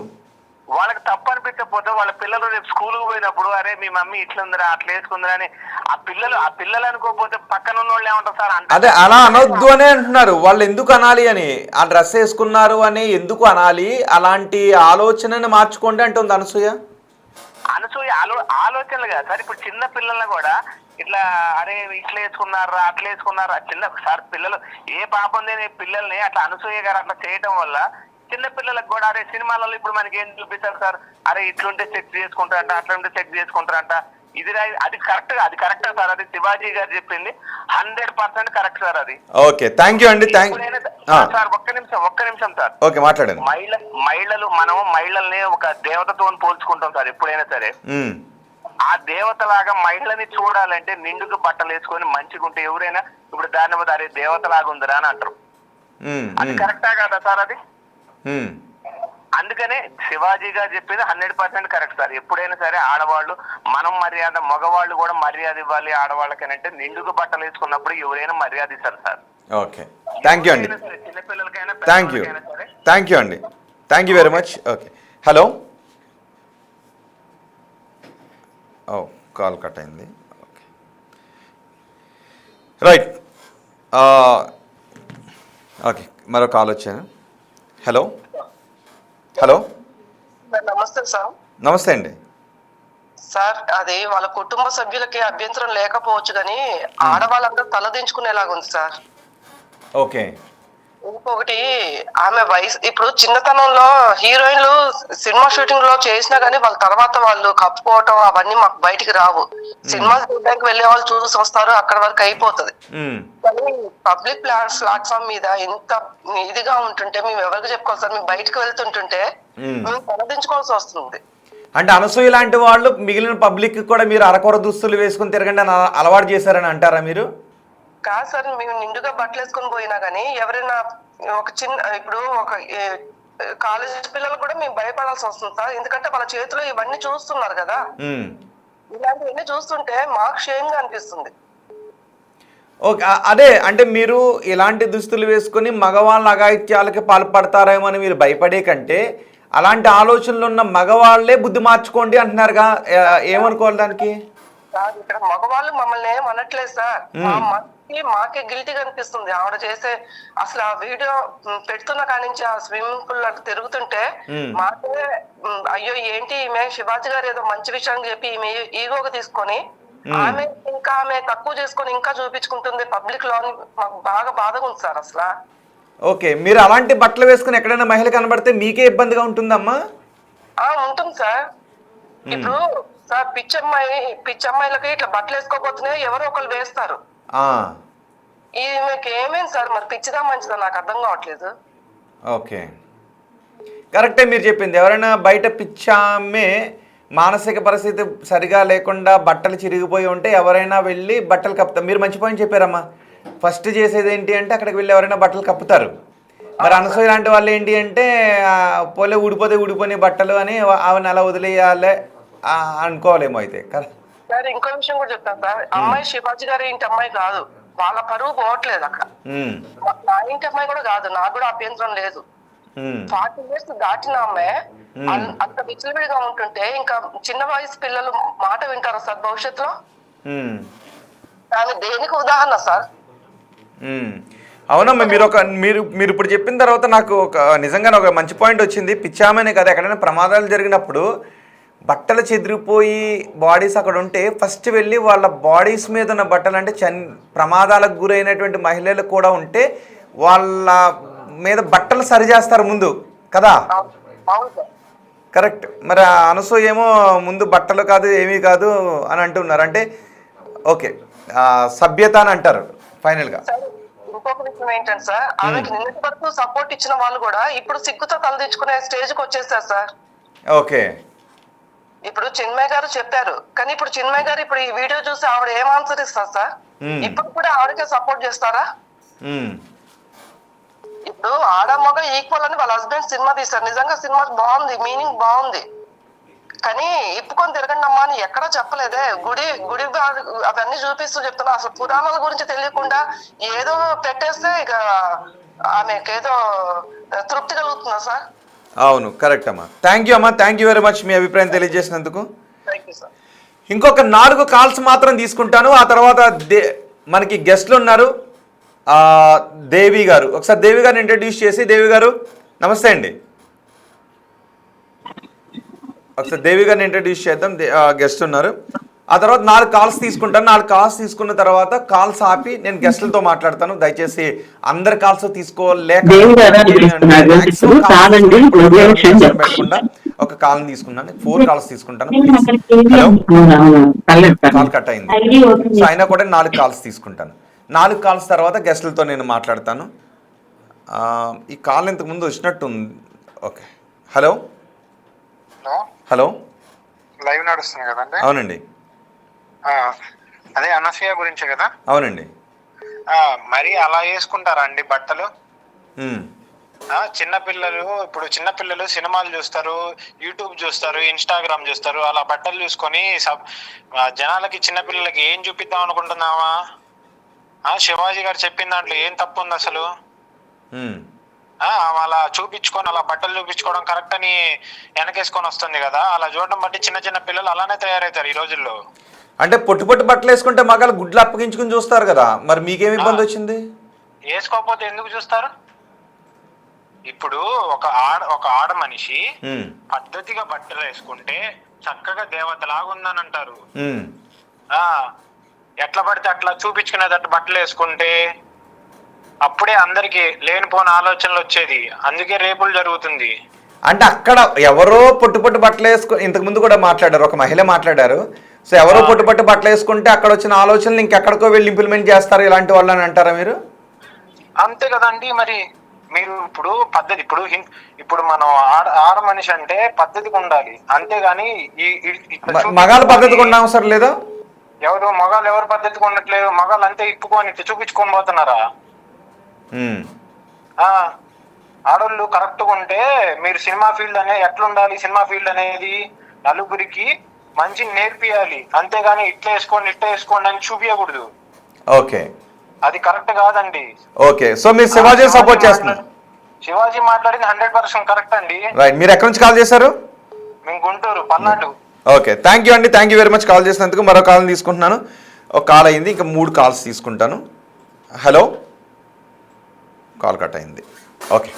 వాళ్ళకి తప్పు అనిపించకపోతే వాళ్ళ పిల్లలు రేపు స్కూల్కి పోయినప్పుడు అరే మీ మమ్మీ ఇట్లుందిరా అట్లా వేసుకుందిరా అని ఆ పిల్లలు అనుకోకపోతే పక్కన ఉన్న వాళ్ళు ఏమంటారు సార్? అదే అలా అనొద్దు అనే అంటున్నారు. వాళ్ళు ఎందుకు అనాలి అని, ఆ డ్రెస్ వేసుకున్నారు అని ఎందుకు అనాలి? అలాంటి ఆలోచనని మార్చుకోండి అంటుంది అనసూయ. ఆలోచనలు కదా సార్. ఇప్పుడు చిన్న పిల్లల్ని కూడా ఇట్లా అరే ఇట్లా వేసుకున్నారా అట్లా వేసుకున్నారా చిన్న సార్ పిల్లలు ఏ పాపం లేని పిల్లల్ని అట్లా అనసూయ గారు అట్లా చేయడం వల్ల చిన్న పిల్లలకు కూడా అరే సినిమాలలో ఇప్పుడు మనకి ఏం చూపిస్తారు సార్, అరే ఇట్లుంటే సెక్స్ చేసుకుంటారంట అట్లుంటే సెక్స్ చేసుకుంటారంట. అది కరెక్టా సార్? అది శివాజీ గారు చెప్పింది 100% కరెక్ట్ సార్. అది ఓకే, థ్యాంక్ యూ అండి. సార్ ఒక్క నిమిషం సార్. ఓకే, మాట్లాడండి. మహిళల్ని ఒక దేవతతో పోల్చుకుంటాం సార్ ఎప్పుడైనా సరే. ఆ దేవతలాగా మహిళని చూడాలంటే నిండుకు బట్టలు వేసుకొని మంచిగా ఉంటే ఎవరైనా ఇప్పుడు దాని మీద అరే దేవతలాగా ఉందిరా అని అంటారు. అది కరెక్టా కదా సార్? అది అందుకనే శివాజీ గారు చెప్పింది 100% కరెక్ట్ సార్. ఎప్పుడైనా సరే ఆడవాళ్ళు మనం మర్యాద, మగవాళ్ళు కూడా మర్యాద ఇవ్వాలి ఆడవాళ్ళకనంటే నిండుకు బట్టలు వేసుకున్నప్పుడు ఎవరైనా మర్యాద ఇస్తారు సార్. ఓకే, థ్యాంక్ యూ అండి. చిన్నపిల్లలకైనా థ్యాంక్ యూ అండి. Thank you very much. Okay, hello. Call cut అయింది. రైట్. ఓకే, మరో కాల్ వచ్చాను. హలో హలో నమస్తే సార్. నమస్తే అండి. సార్ అది వాళ్ళ కుటుంబ సభ్యులకి అభ్యంతరం లేకపోవచ్చు కానీ ఆడవాళ్ళందరూ తలదించుకునేలాగా ఉంది సార్. ఓకే. ఇంకొకటి ఆమె వయసు ఇప్పుడు చిన్నతనంలో హీరోయిన్లు సినిమా షూటింగ్ లో చేసినా గానీ వాళ్ళ తర్వాత వాళ్ళు కప్పుకోవటం అవన్నీ మాకు బయటికి రావు. సినిమా చూడడానికి వెళ్ళే వాళ్ళు చూసి వస్తారు, అక్కడ వరకు అయిపోతుంది. కానీ పబ్లిక్ ప్లాట్ఫామ్ మీద ఇంత ఇదిగా ఉంటుంటే మేము ఎవరికి చెప్పుకోవాలి సార్? మేము బయటకు వెళ్తుంటుంటే మేము తలదించుకోవాల్సి వస్తుంది. అంటే అనసూయ లాంటి వాళ్ళు మిగిలిన పబ్లిక్ కూడా మీరు అరకొర దుస్తులు వేసుకుని తిరగండి అని అలవాటు చేశారని అంటారా మీరు? కాదు సార్, మేము నిండుగా బట్టలు వేసుకొని పోయినా గానీ ఎవరైనా ఒక చిన్న ఇప్పుడు ఒక కాలేజ్ పిల్లలు కూడా మేము భయపడాల్సి వస్తుంది సార్. ఎందుకంటే వాళ్ళ చేతిలో ఇవన్నీ చూస్తున్నారు కదా. ఇలాంటివన్నీ చూస్తుంటే మాకు షేమ్గా అనిపిస్తుంది. ఓకే, అదే అంటే మీరు ఇలాంటి దుస్తులు వేసుకుని మగవాళ్ళ అఘాయిత్యాలకి పాల్పడతారేమో అని మీరు భయపడే కంటే అలాంటి ఆలోచనలు ఉన్న మగవాళ్లే బుద్ధి మార్చుకోండి అంటున్నారుగా, ఏమనుకోవాలి దానికి? సార్ ఇక్కడ మగవాళ్ళు మమ్మల్ని ఏం అనట్లేదు సార్. మాకే గిల్టీగా అనిపిస్తుంది ఆవిడ చేసే. అసలు ఆ వీడియో పెడుతున్న కానించి ఆ స్విమ్మింగ్ పూల్ అటు తిరుగుతుంటే మాకే అయ్యో ఏంటి ఈమె శివాజీ గారు ఏదో మంచి విషయం చెప్పి ఈమె ఈగోగా తీసుకొని ఆమె తక్కువ చేసుకొని ఇంకా చూపించుకుంటుంది పబ్లిక్ లో. మాకు బాగా బాధగా ఉంది సార్ అసలు. ఓకే, మీరు అలాంటి బట్టలు వేసుకుని ఎక్కడైనా మహిళ కనబడితే మీకే ఇబ్బందిగా ఉంటుందమ్మా? ఉంటుంది సార్. ఇప్పుడు సార్ పిచ్చమ్మాయిలకి ఇట్లా బట్టలు వేసుకోకపోతేనే ఎవరో ఒకరు వేస్తారు. ఈమెకి ఏమేమి సార్ మరి పిచ్చిదా మంచిదా నాకు అర్థం కావట్లేదు. ఓకే, కరెక్టే మీరు చెప్పింది. ఎవరైనా బయట పిచ్చామే మానసిక పరిస్థితి సరిగా లేకుండా బట్టలు చిరిగిపోయి ఉంటే ఎవరైనా వెళ్ళి బట్టలు కప్పుతారు. మీరు మంచి పాయింట్ చెప్పారమ్మా. ఫస్ట్ చేసేది ఏంటి అంటే అక్కడికి వెళ్ళి ఎవరైనా బట్టలు కప్పుతారు. మరి అనసూయ లాంటి వాళ్ళు ఏంటి అంటే పోలే ఊడిపోని బట్టలు అని ఆమెను అలా వదిలేయాలి అనుకోవాలేమో అయితే కదా. సార్ ఇంకో విషయం కూడా చెప్తాను సార్. అమ్మాయి శివాజీ గారి ఇంటి అమ్మాయి కాదు, వాళ్ళ పరువు పోవట్లేదు అక్కడ. నా ఇంటి అమ్మాయి కూడా కాదు, నాకు కూడా అభ్యంతరం లేదు. 40 years దాటిన అమ్మాయి అంత విచ్చలవిడిగా ఉంటుంటే ఇంకా చిన్న వయసు పిల్లలు మాట వింటారా సార్ భవిష్యత్తులో? దాని దేనికి ఉదాహరణ సార్? అవునమ్మా, మీరు ఇప్పుడు చెప్పిన తర్వాత నాకు నిజంగానే ఒక మంచి పాయింట్ వచ్చింది. పిచ్చామనే కదా, ఎక్కడైనా ప్రమాదాలు జరిగినప్పుడు బట్టలు చెదిరిపోయి బాడీస్ అక్కడ ఉంటే ఫస్ట్ వెళ్ళి వాళ్ళ బాడీస్ మీద ఉన్న బట్టలు అంటే ప్రమాదాలకు గురైనటువంటి మహిళలు కూడా ఉంటే వాళ్ళ మీద బట్టలు సరి చేస్తారు ముందు కదా. కరెక్ట్. మరి అనసూయ ఏమో ముందు బట్టలు కాదు ఏమీ కాదు అని అంటున్నారు. అంటే ఓకే, సభ్యత అని అంటారు ఫైనల్గా. ఇంకొక విషయం ఏంటంటే సార్, ఆమెకి నిన్నటి వరకు సపోర్ట్ ఇచ్చిన వాళ్ళు కూడా ఇప్పుడు సిగ్గుతో తలదించుకునే స్టేజ్కి వచ్చేస్తారు సార్. ఓకే, ఇప్పుడు చిన్మయ్య గారు చెప్పారు కానీ ఇప్పుడు చిన్మయ్య గారు ఇప్పుడు ఈ వీడియో చూసి ఆవిడ ఏం ఆన్సర్ ఇస్తారు సార్? ఇప్పుడు కూడా ఆవిడకే సపోర్ట్ చేస్తారా? ఇప్పుడు ఆడ మగ ఈక్వల్ అని వాళ్ళ హస్బెండ్ సినిమా తీస్తారు. నిజంగా సినిమా బాగుంది, మీనింగ్ బాగుంది. కానీ ఇప్పుకొని తిరగండి అమ్మా అని ఎక్కడా చెప్పలేదే. గుడి అవన్నీ చూపిస్తూ చెప్తున్నా. అసలు పురాణాల గురించి తెలియకుండా ఏదో పెట్టేస్తే ఇక ఆమెకేదో తృప్తి కలుగుతుందా సార్? అవును, కరెక్ట్ అమ్మా. థ్యాంక్ యూ అమ్మా, థ్యాంక్ యూ వెరీ మచ్ మీ అభిప్రాయం తెలియజేసినందుకు. ఇంకొక 4 కాల్స్ మాత్రం తీసుకుంటాను. ఆ తర్వాత మనకి గెస్ట్లు ఉన్నారు, దేవి గారు. ఒకసారి దేవి గారిని ఇంట్రడ్యూస్ చేసి, దేవి గారు నమస్తే అండి. ఒకసారి దేవి గారిని ఇంట్రడ్యూస్ చేద్దాం. గెస్ట్ ఉన్నారు. ఆ తర్వాత 4 కాల్స్ తీసుకుంటాను. 4 కాల్స్ తీసుకున్న తర్వాత కాల్స్ ఆపి నేను గెస్ట్లతో మాట్లాడతాను. దయచేసి అందరి కాల్స్ తీసుకోలేకుండా ఒక కాల్ తీసుకున్నాను. 4 కాల్స్ తీసుకుంటాను. కాల్ కట్ అయింది. సో అయినా కూడా 4 కాల్స్ తీసుకుంటాను. 4 కాల్స్ తర్వాత గెస్ట్లతో నేను మాట్లాడతాను. ఈ కాల్ ఇంతకు ముందు వచ్చినట్టు ఉంది. ఓకే, హలో హలో, లైవ్ నడుస్తుంది కదండి? అవునండి. అదే అనసూయ గురించే కదా? అవునండి. మరి అలా వేసుకుంటారా అండి బట్టలు? చిన్నపిల్లలు సినిమాలు చూస్తారు, యూట్యూబ్ చూస్తారు, ఇన్స్టాగ్రామ్ చూస్తారు. అలా బట్టలు చూసుకొని జనాలకి చిన్నపిల్లలకి ఏం చూపిద్దాం అనుకుంటున్నావా? శివాజీ గారు చెప్పిన దాంట్లో ఏం తప్పు ఉంది అసలు? అలా చూపించుకొని అలా బట్టలు చూపించుకోవడం కరెక్ట్ అని వెనకేసుకొని వస్తుంది కదా. అలా చూడడం బట్టి చిన్న చిన్న పిల్లలు అలానే తయారవుతారు ఈ రోజుల్లో. అంటే పొట్టు పొట్టు బట్టలు వేసుకుంటే మగాళ్ళు గుడ్లు అప్పగించుకుని చూస్తారు కదా, మరి మీకేమి ఇబ్బంది వచ్చింది? వేసుకోకపోతే ఎందుకు చూస్తారు? ఇప్పుడు ఒక ఆడ మనిషి పద్ధతిగా బట్టలు వేసుకుంటే చక్కగా దేవతలాగా ఉందని అంటారు. ఎట్లా పడితే అట్లా చూపించుకునేటట్టు బట్టలు వేసుకుంటే అప్పుడే అందరికి లేనిపోని ఆలోచనలు వచ్చేది, అందుకే రేపులు జరుగుతుంది. అంటే అక్కడ ఎవరో పొట్టు పొట్టు బట్టలు ఇంతకు ముందు కూడా మాట్లాడారు, ఒక మహిళ మాట్లాడారు. సో ఎవరో పొట్టు పొట్టు బట్టలు వేసుకుంటే అక్కడ వచ్చిన ఆలోచనలు ఇంకెక్కడికో వెళ్ళి ఇంప్లిమెంట్ చేస్తారు ఇలాంటి వాళ్ళని అంటారా మీరు? అంతే కదండి. మరి మీరు ఇప్పుడు పద్ధతి ఇప్పుడు మనం ఆడ మనిషి అంటే పద్ధతిగా ఉండాలి, అంతేగాని మగాళ్ళ పద్ధతిగా ఉండాలి సార్ లేదా? మగాళ్ళు ఎవరు పద్ధతిగా ఉండట్లేదు, మగాళ్ళు అంతే ఇప్పుకొని చూపించుకొని పోతున్నారా? ఆడోళ్ళు కరెక్ట్గా ఉంటే మీరు సినిమా ఫీల్డ్ ఎట్లుండాలి, సినిమా ఫీల్డ్ అనేది నలుగురికి మంచి నేర్పియాలి, అంతేగాని ఇట్లా వేసుకోండి అని చూపించకూడదు. ఓకే, అది కరెక్ట్ కాదండి. ఓకే, సో మీరు శివాజీ సపోర్ట్ చేస్తున్నారు? శివాజీ మాట్లాడింది 100% కరెక్ట్ అండి. రైట్, మీరు ఎక్కడి నుంచి కాల్ చేశారు? మేము Guntur, Palnadu. Okay, thank you అండి, thank you very much call చేసినందుకు. మరో కాల్ తీసుకుంటున్నాను. ఒక కాల్ అయింది, ఇంకా 3 కాల్స్ తీసుకుంటాను. హలో, కాల్ కట్ అయింది. ఓకే,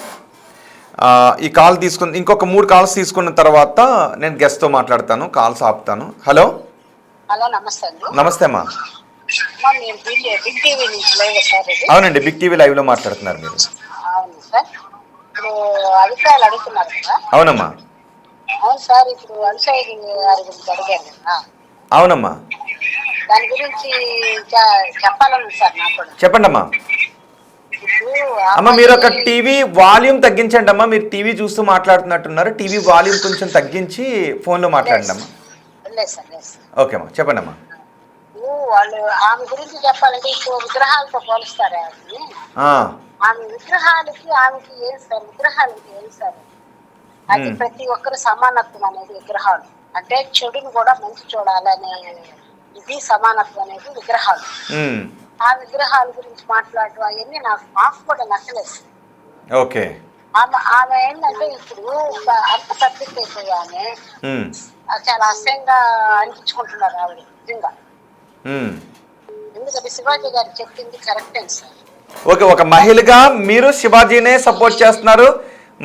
ఈ కాల్ తీసుకుని ఇంకొక 3 కాల్స్ తీసుకున్న తర్వాత నేను గెస్ట్తో మాట్లాడతాను, కాల్స్ ఆపుతాను. హలో. హలో, నమస్తే అండి. నమస్తే అమ్మా. అవునండి, బిగ్ టీవీ లైవ్ లో మాట్లాడుతున్నారు మీరు. అవును సార్, ఇప్పుడు అభిప్రాయాలు అడుగుతున్నారు కదా? అవునమ్మా. అవును సార్, ఇప్పుడు అభిషేక్ గారి గురించి అడిగారు కదా? అవునమ్మా. దాని గురించి చెప్పాలని సార్ నాకు కూడా. చెప్పండి అమ్మా. అమ్మ మీరు ఒక టీవీ వాల్యూమ్ తగ్గించండి అమ్మా, మీరు టీవీ చూస్తూ మాట్లాడుతున్నట్టున్నారు. టీవీ వాల్యూమ్ కొంచెం తగ్గించి ఫోన్లో మాట్లాడండి అమ్మా. ఓకే అమ్మా, చెప్పండి అమ్మా. వాళ్ళు ఆమె గురించి చెప్పాలంటే ఇప్పుడు విగ్రహాలతో పోలుస్తారు ఆమె విగ్రహాలకి ఆమెకి ఏం సార్, విగ్రహాలకి ఏం సార్, అది ప్రతి ఒక్కరు సమానత్వం అనేది విగ్రహాలు అంటే చెడుని కూడా మంచి చూడాలనే ఇది సమానత్వం అనేది విగ్రహాలు. ఆ విగ్రహాల గురించి మాట్లాడటం అవన్నీ నాకు కూడా నచ్చలేదు. ఓకే, ఆమె ఏంటంటే ఇప్పుడు అంత సబ్జెక్ట్ అయిపోయానే చాలా అసహ్యంగా అనిపించుకుంటున్నారు ఆవిడ నిజంగా. ఎందుకంటే శివాజీ గారు చెప్పింది కరెక్టే సార్. ఓకే, ఒక మహిళగా మీరు శివాజీనే సపోర్ట్ చేస్తున్నారు,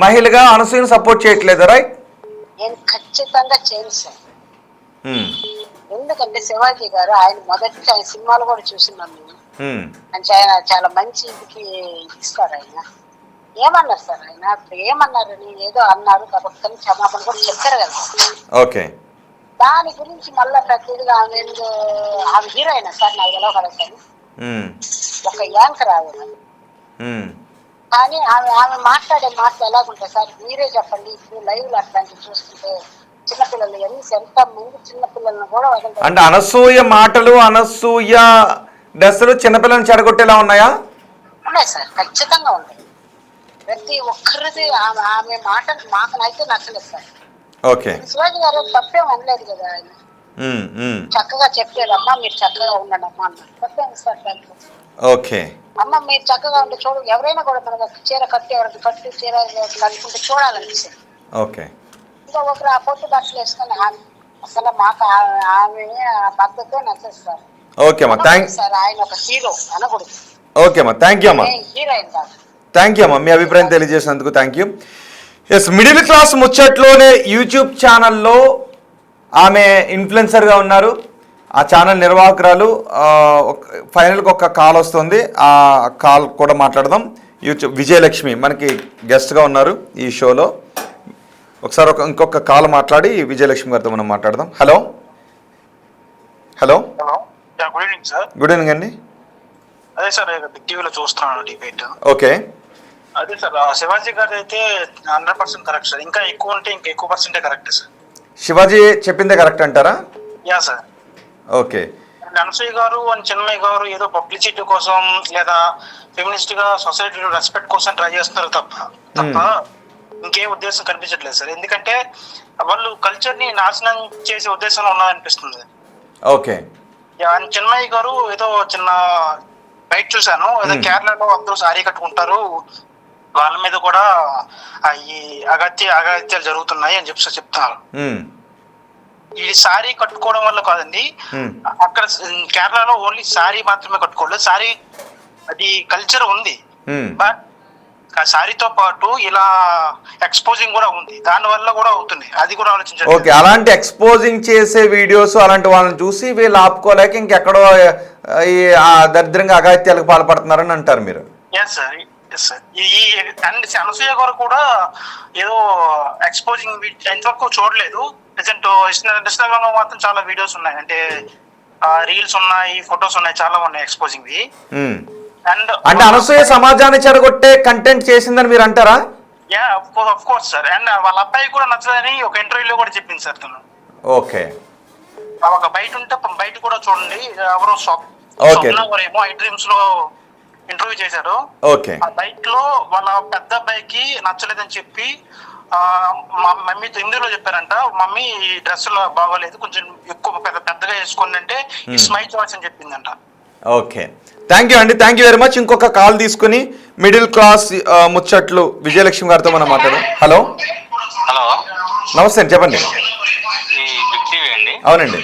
మహిళగా అనసూయని సపోర్ట్ చేయట్లేదు, రైట్? నేను ఖచ్చితంగా చేయను సార్. ఎందుకంటే శివాజీ గారు ఆయన మొదటి ఆయన సినిమాలు కూడా చూస్తున్నాను నేను. ఆయన చాలా మంచి ఇదికి ఇస్తారు. ఆయన ఏమన్నారు సార్, ఆయన ఇప్పుడు ఏమన్నారని ఏదో అన్నారు కాబట్టి క్షమాపణ కూడా చెప్పారు కదా. ఓకే, దాని గురించి మళ్ళా ప్రతిదిగా ఆమె హీరోయిన్ సార్, నాకు ఎలా కలుగుతాను ఒక యాంకర్ ఆవిడ. కానీ ఆమె మాట్లాడే మాటలు ఎలాగుంటాయి సార్ మీరే చెప్పండి. ఇప్పుడు లైవ్ లో అట్లాంటివి చూస్తుంటే చిన్నపిల్లలు ఎంత మంది చిన్నపిల్లలను కూడా వదలరు. అంటే అనసూయ మాటలు, అనసూయ దశలు చిన్నపిల్లలను చెడగొట్టేలా ఉన్నాయా? ఉన్నాయి సార్, ఖచ్చితంగా ఉంటాయి. ప్రతి ఒక్కరిది ఆమె మాటలు మాకనైతే నచ్చలేదు సార్. ఓకే, శివాజీ గారు తప్పేం అనలేదు కదా, ఆయన చక్కగా చెప్పారమ్మా మీరు చక్కగా ఉండండి అమ్మా అన్నారు. తప్పేం సార్ దాంట్లో? ఓకే, అమ్మ మీరు చక్కగా ఉంటే చూడు, ఎవరైనా కూడా మనకు చీర కట్టి ఎవరికి కట్టి చీర అనుకుంటే చూడాలనిపిస్తుంది. ఓకే, ఇంకా ఒకరు ఆ పొట్టు బట్టలు వేసుకొని అసలు మాకు ఆమె పద్ధతే నచ్చదు సార్. ఓకే అమ్మా, థ్యాంక్ సార్. ఆయన ఒక హీరో అనకూడదు. ఓకే అమ్మా, థ్యాంక్ యూ అమ్మా, హీరోయిన్ కాదు. థ్యాంక్ యూ అమ్మా, మీ అభిప్రాయం తెలియజేసినందుకు thank you. Yes, middle class ముచ్చట్లోనే యూట్యూబ్ ఛానల్లో ఆమె ఇన్ఫ్లుయెన్సర్గా ఉన్నారు. ఆ ఛానల్ నిర్వాహకురాలు. ఫైనల్కి ఒక కాల్ వస్తుంది, ఆ కాల్ కూడా మాట్లాడదాం. యూట్యూబ్ విజయలక్ష్మి మనకి గెస్ట్గా ఉన్నారు ఈ షోలో. ఒకసారి ఇంకొక కాల్ మాట్లాడి విజయలక్ష్మి గారితో మనం మాట్లాడదాం. Hello. Hello, good evening sir. Good evening అండి. అదే సార్, బిగ్ టీవీలో చూస్తున్నాను డిబేట్. ఓకే, అదే సార్, శివాజీ గారు అయితే 100% కరెక్ట్ సార్. ఇంకా ఎక్కువ ఉంటే ఇంకా ఎక్కువ పర్సెంటే కరెక్ట్ సార్. శివాజీ చెప్పిందే కరెక్ట్ అంటారా? Yeah sir. ఓకే, అనసూయ గారు అండ్ చిన్మయ్య గారు ఏదో పబ్లిసిటీ కోసం లేదా ఫెమినిస్ట్ గా సొసైటీలో రెస్పెక్ట్ కోసం ట్రై చేస్తున్నారు తప్ప ఇంకే ఉద్దేశం కనిపించట్లేదు సార్. ఎందుకంటే వాళ్ళు కల్చర్ ని నాశనం చేసే ఉద్దేశంలో ఉన్నారనిపిస్తుంది. ఓకే, చిన్మయ్య గారు ఏదో చిన్న బయట చూశాను, ఏదో కేరళలో అందరూ సారీ కట్టుకుంటారు, వాళ్ళ మీద కూడా ఈ అగత్యాలు జరుగుతున్నాయి అని చెప్తున్నారు. ఈ సారీ కట్టుకోవడం వల్ల కాదండి, అక్కడ కేరళలో ఓన్లీ సారీ మాత్రమే కట్టుకోలేదు, సారీ అది కల్చర్ ఉంది, బట్ ఆ సారీతో పాటు ఇలా ఎక్స్పోజింగ్ కూడా ఉంది, దాని వల్ల కూడా అవుతుంది, అది కూడా ఆలోచించాలి. ఓకే, అలాంటి ఎక్స్పోజింగ్ చేసే వీడియోస్ అలాంటి వాళ్ళని చూసి వీళ్ళు ఆపుకోలేక ఇంకెక్కడో ఈ దరిద్రంగా అఘాయిత్యాలకు పాల్పడుతున్నారని అంటారు మీరు? Yes sir, yes sir. ఈ అండ్ అనసూయ గారు కూడా ఏదో ఎక్స్పోజింగ్ ఎంతవరకు చూడలేదు. ప్రెసెంట్ ఇన్స్టాగ్రామ్ లో మాత్రం చాలా వీడియోస్ ఉన్నాయి, అంటే రీల్స్ ఉన్నాయి, ఫొటోస్ ఉన్నాయి, చాలా ఉన్నాయి ఎక్స్పోజింగ్ వి. అంటే అనసూయ సమాజాన్ని చెడగొట్టే కంటెంట్ చేసిందని మీరు అంటారా? Yeah, of course sir. And వాళ్ళ అబ్బాయి కూడా నచ్చదని ఒక ఇంటర్వ్యూలో కూడా చెప్పింది సార్ తను. ఓకే, ఒక బయట ఉంటే బయట కూడా చూడండి, ఎవరో ఏమో ఐ డ్రీమ్స్ లో ఇంటర్వ్యూ చేశారు. ఓకే, ఆ బైక్ లో వాళ్ళ పెద్ద అబ్బాయికి నచ్చలేదని చెప్పి మమ్మీతో హిందీలో చెప్పారంట, మమ్మీ ఈ డ్రెస్ లో బాగోలేదు, కొంచెం ఎక్కువ పెద్దగా వేసుకోండి అంటే ఇట్స్ మై చాయిస్ అని చెప్పిందంట. ఓకే, థ్యాంక్ యూ అండి, థ్యాంక్ యూ వెరీ మచ్. ఇంకొక కాల్ తీసుకుని మిడిల్ క్లాస్ ముచ్చట్లు విజయలక్ష్మి గారితో మనం మాట్లాడదాం. హలో హలో, నమస్తే అండి, చెప్పండి. అండి అవునండి,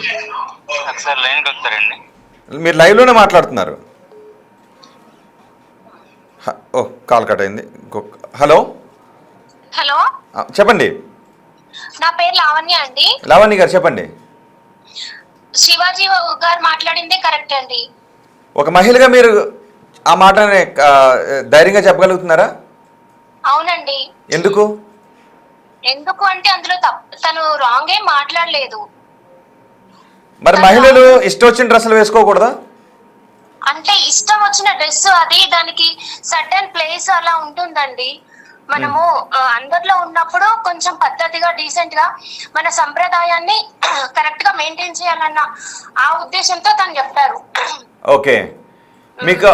ఒకసారి లైన్కి వస్తారండి. మీరు లైవ్లోనే మాట్లాడుతున్నారు. ఓ, కాల్ కట్ అయింది. హలో హలో, చెప్పండి. నా పేరు లావణ్య అండి. లావణ్య గారు చెప్పండి. శివాజీ గారు మాట్లాడిందే కరెక్ట్ అండి. ఒక మహిళగా మీరు ఆ మాటని ధైర్యంగా చెప్పగలుగుతున్నారా? అవునండి. ఎందుకు అంటే అందులో తను రాంగ్ ఏం మాట్లాడలేదు. మరి మహిళలు ఇష్టం వచ్చిన డ్రెస్సులు వేసుకోకూడదా? అంటే ఇష్టం వచ్చిన డ్రెస్, అది దానికి సర్టెన్ ప్లేస్ అలా ఉంటుందండి. మనము అందరిలో ఉన్నప్పుడు కొంచెం పద్ధతిగా డీసెంట్ గా మన సంప్రదాయాన్ని కరెక్ట్ గా మెయింటైన్ చేయాలన్న ఆ ఉద్దేశంతో తను చెప్పారు. ఓకే, మీకు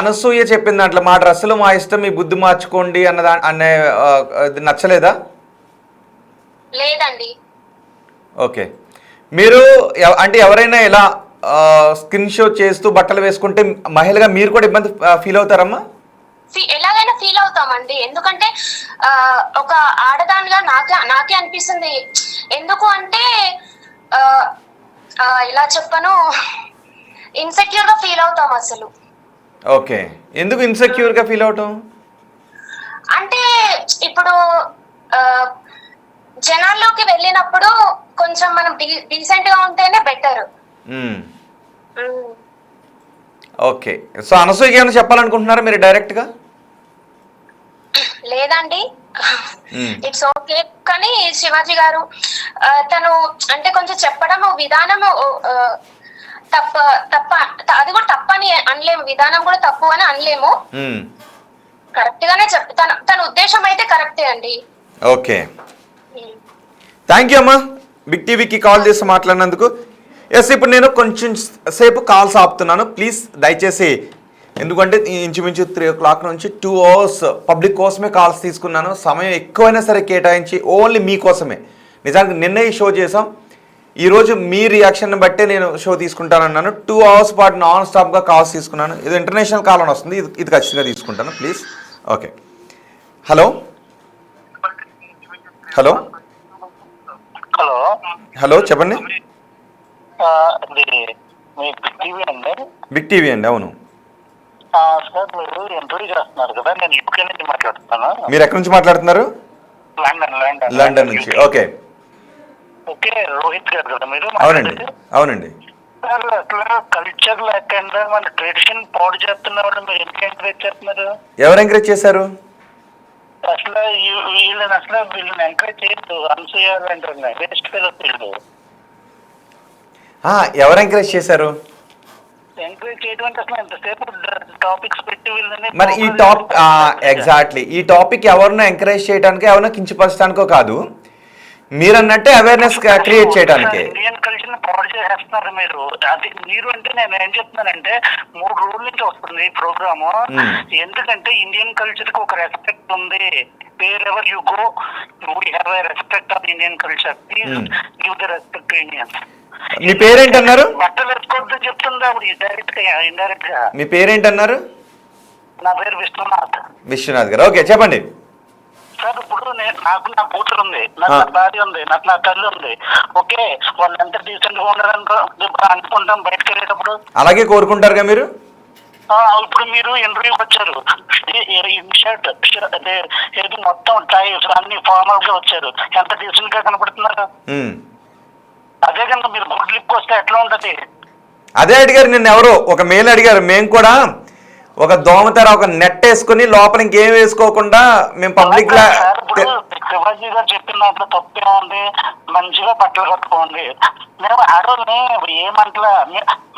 అనసూయ చెప్పిన దాంట్లో మా డ్రెస్సులు మా ఇష్టం, మీ బుద్ధి మార్చుకోండి అనే నచ్చలేదా? లేదండి. ఓకే, మీరు అంటే ఎవరైనా ఇలా స్కిన్ షో చేస్తూ బట్టలు వేసుకుంటే మహిళగా మీరు కూడా ఇబ్బంది ఫీల్ అవుతారమ్మా? ఎలాగైనా ఫీల్ అవుతామండి, ఎందుకంటే ఒక ఆడదానిగా నాకే అనిపిస్తుంది. ఎందుకు అంటే ఇలా చెప్పను, ఇన్సెక్యూర్ గా ఫీల్ అవుతాం అసలు. ఓకే, ఎందుకు ఇన్సెక్యూర్ గా ఫీల్ అవుతాం అంటే ఇప్పుడు జనాల్లోకి వెళ్ళినప్పుడు కొంచెం మనం డీసెంట్ గా ఉంటేనే బెటర్. ఓకే, సో అనసూయకి ఏమైనా చెప్పాలనుకుంటున్నారా మీరు డైరెక్ట్ గా? లేదండి, ఇట్స్ ఓకే. కానీ శివాజీ గారు తను అంటే కొంచెం చెప్పడం విధానము తప్ప అది కూడా తప్పని అనలేము, విధానం కూడా తప్పు అని అనలేము, కరెక్ట్ గానే తన ఉద్దేశం అయితే కరెక్టే అండి. ఓకే, థ్యాంక్ యూ అమ్మా, బిగ్ టీవీకి కాల్ చేసి మాట్లాడినందుకు. ఎస్, ఇప్పుడు నేను కొంచెం సేపు కాల్స్ ఆపుతున్నాను ప్లీజ్, దయచేసి. ఎందుకంటే ఇంచుమించు 3 o'clock నుంచి 2 hours పబ్లిక్ కోసమే కాల్స్ తీసుకున్నాను. సమయం ఎక్కువైనా సరే కేటాయించి ఓన్లీ మీకోసమే. నిజానికి నిన్న ఈ షో చేసాం, ఈరోజు మీ రియాక్షన్ బట్టే నేను షో తీసుకుంటానన్నాను. 2 hours పాటు నాన్ స్టాప్గా కాల్స్ తీసుకున్నాను. ఇది ఇంటర్నేషనల్ కాల్ అని వస్తుంది, ఇది ఖచ్చితంగా తీసుకుంటాను please. Okay, hello hello hello hello, చెప్పండి. బిగ్ టీవీ అండి, అవును సార్. మీరు ఇంటర్వ్యూ చేస్తున్నారు కదా, నేను యూకే నుంచి మాట్లాడుతున్నాను. మీరు ఎక్కడి నుంచి మాట్లాడుతున్నారు? లండన్ నుంచి. ఓకే ఓకే, రోహిత్ గారు కదా మీరు? అవునండి, అవునండి. అట్లా కల్చర్ లేకుండా మన ట్రెడిషన్ పాడు చేస్తున్నవాళ్ళు మీరు ఎందుకు ఎంకరేజ్ చేస్తున్నారు? ఎవరు ఎంకరేజ్ చేశారు? అసలు వీళ్ళని ఎంకరేజ్ చేయొద్దు. అనసూయ లాంటి వేస్ట్ ఫెలోస్ వీళ్ళు. ఎవరు ఎంకరేజ్ చేశారు? ఎంకరేజ్ చేయడం అంటే అసలు ఎంతసేపు టాపిక్స్ పెట్టి వీళ్ళని మరి ఈ ఎగ్జాక్ట్లీ ఈ టాపిక్ ఎవరినో ఎంకరేజ్ చేయడానికో ఎవరినో కించపరచడానికో కాదు, మీరు అన్నట్టే అవేర్నెస్ క్రియేట్ చేయడానికి. ఇండియన్ కల్చర్ ని పాడు చేసేస్తున్నారు మీరు. అది మీరు అంటే నేను ఏం చెప్తున్నానంటే 3 రోజుల నుంచి వస్తుంది ఈ ప్రోగ్రామ్. ఎందుకంటే ఇండియన్ కల్చర్ కి ఒక రెస్పెక్ట్ ఉంది. Wherever you go we have a respect of Indian culture. Please give the respect to Indians. మీ పేరేంటన్నారు? బట్టలు వేసుకోవద్దని చెప్తుంది ఆవిడ డైరెక్ట్ గా ఇండైరెక్ట్ గా. మీ పేరేంటన్నారు? నా పేరు విశ్వనాథ్. విశ్వనాథ్ గారు. ఓకే, చెప్పండి. సార్ ఇప్పుడు నాకు నా కూతురు ఉంది, నాకు నా భార్య ఉంది, నాకు నా తల్లి ఉంది. ఓకే, వాళ్ళు ఎంత డీసెంట్ గా ఉన్నారనుకో అనుకుంటాం బయటకు వెళ్ళేటప్పుడు. అలాగే కోరుకుంటారుగా మీరు. ఇప్పుడు మీరు ఇంటర్వ్యూకి వచ్చారు, షర్ట్ ఏది మొత్తం టైప్స్ అన్ని ఫార్మల్ గా వచ్చారు, ఎంత డీసెంట్ గా కనపడుతున్నారు. అదే కనుక మీరు గుడ్లిప్కి వస్తే ఎట్లా ఉంటది? అదే అడిగారు నిన్న ఎవరో ఒక మెయిల్ అడిగారు. మేము కూడా ఒక దోమతెర ఒక నెట్ వేసుకుని లోపల ఇంకేం వేసుకోకుండా మేము పబ్లిక్ లా. శివాజీ గారు చెప్పిన దాంట్లో తప్పే ఉంది, మంచిగా బట్టలు కట్టుకోండి. మేము ఆడోళ్ళని ఏమంటలా,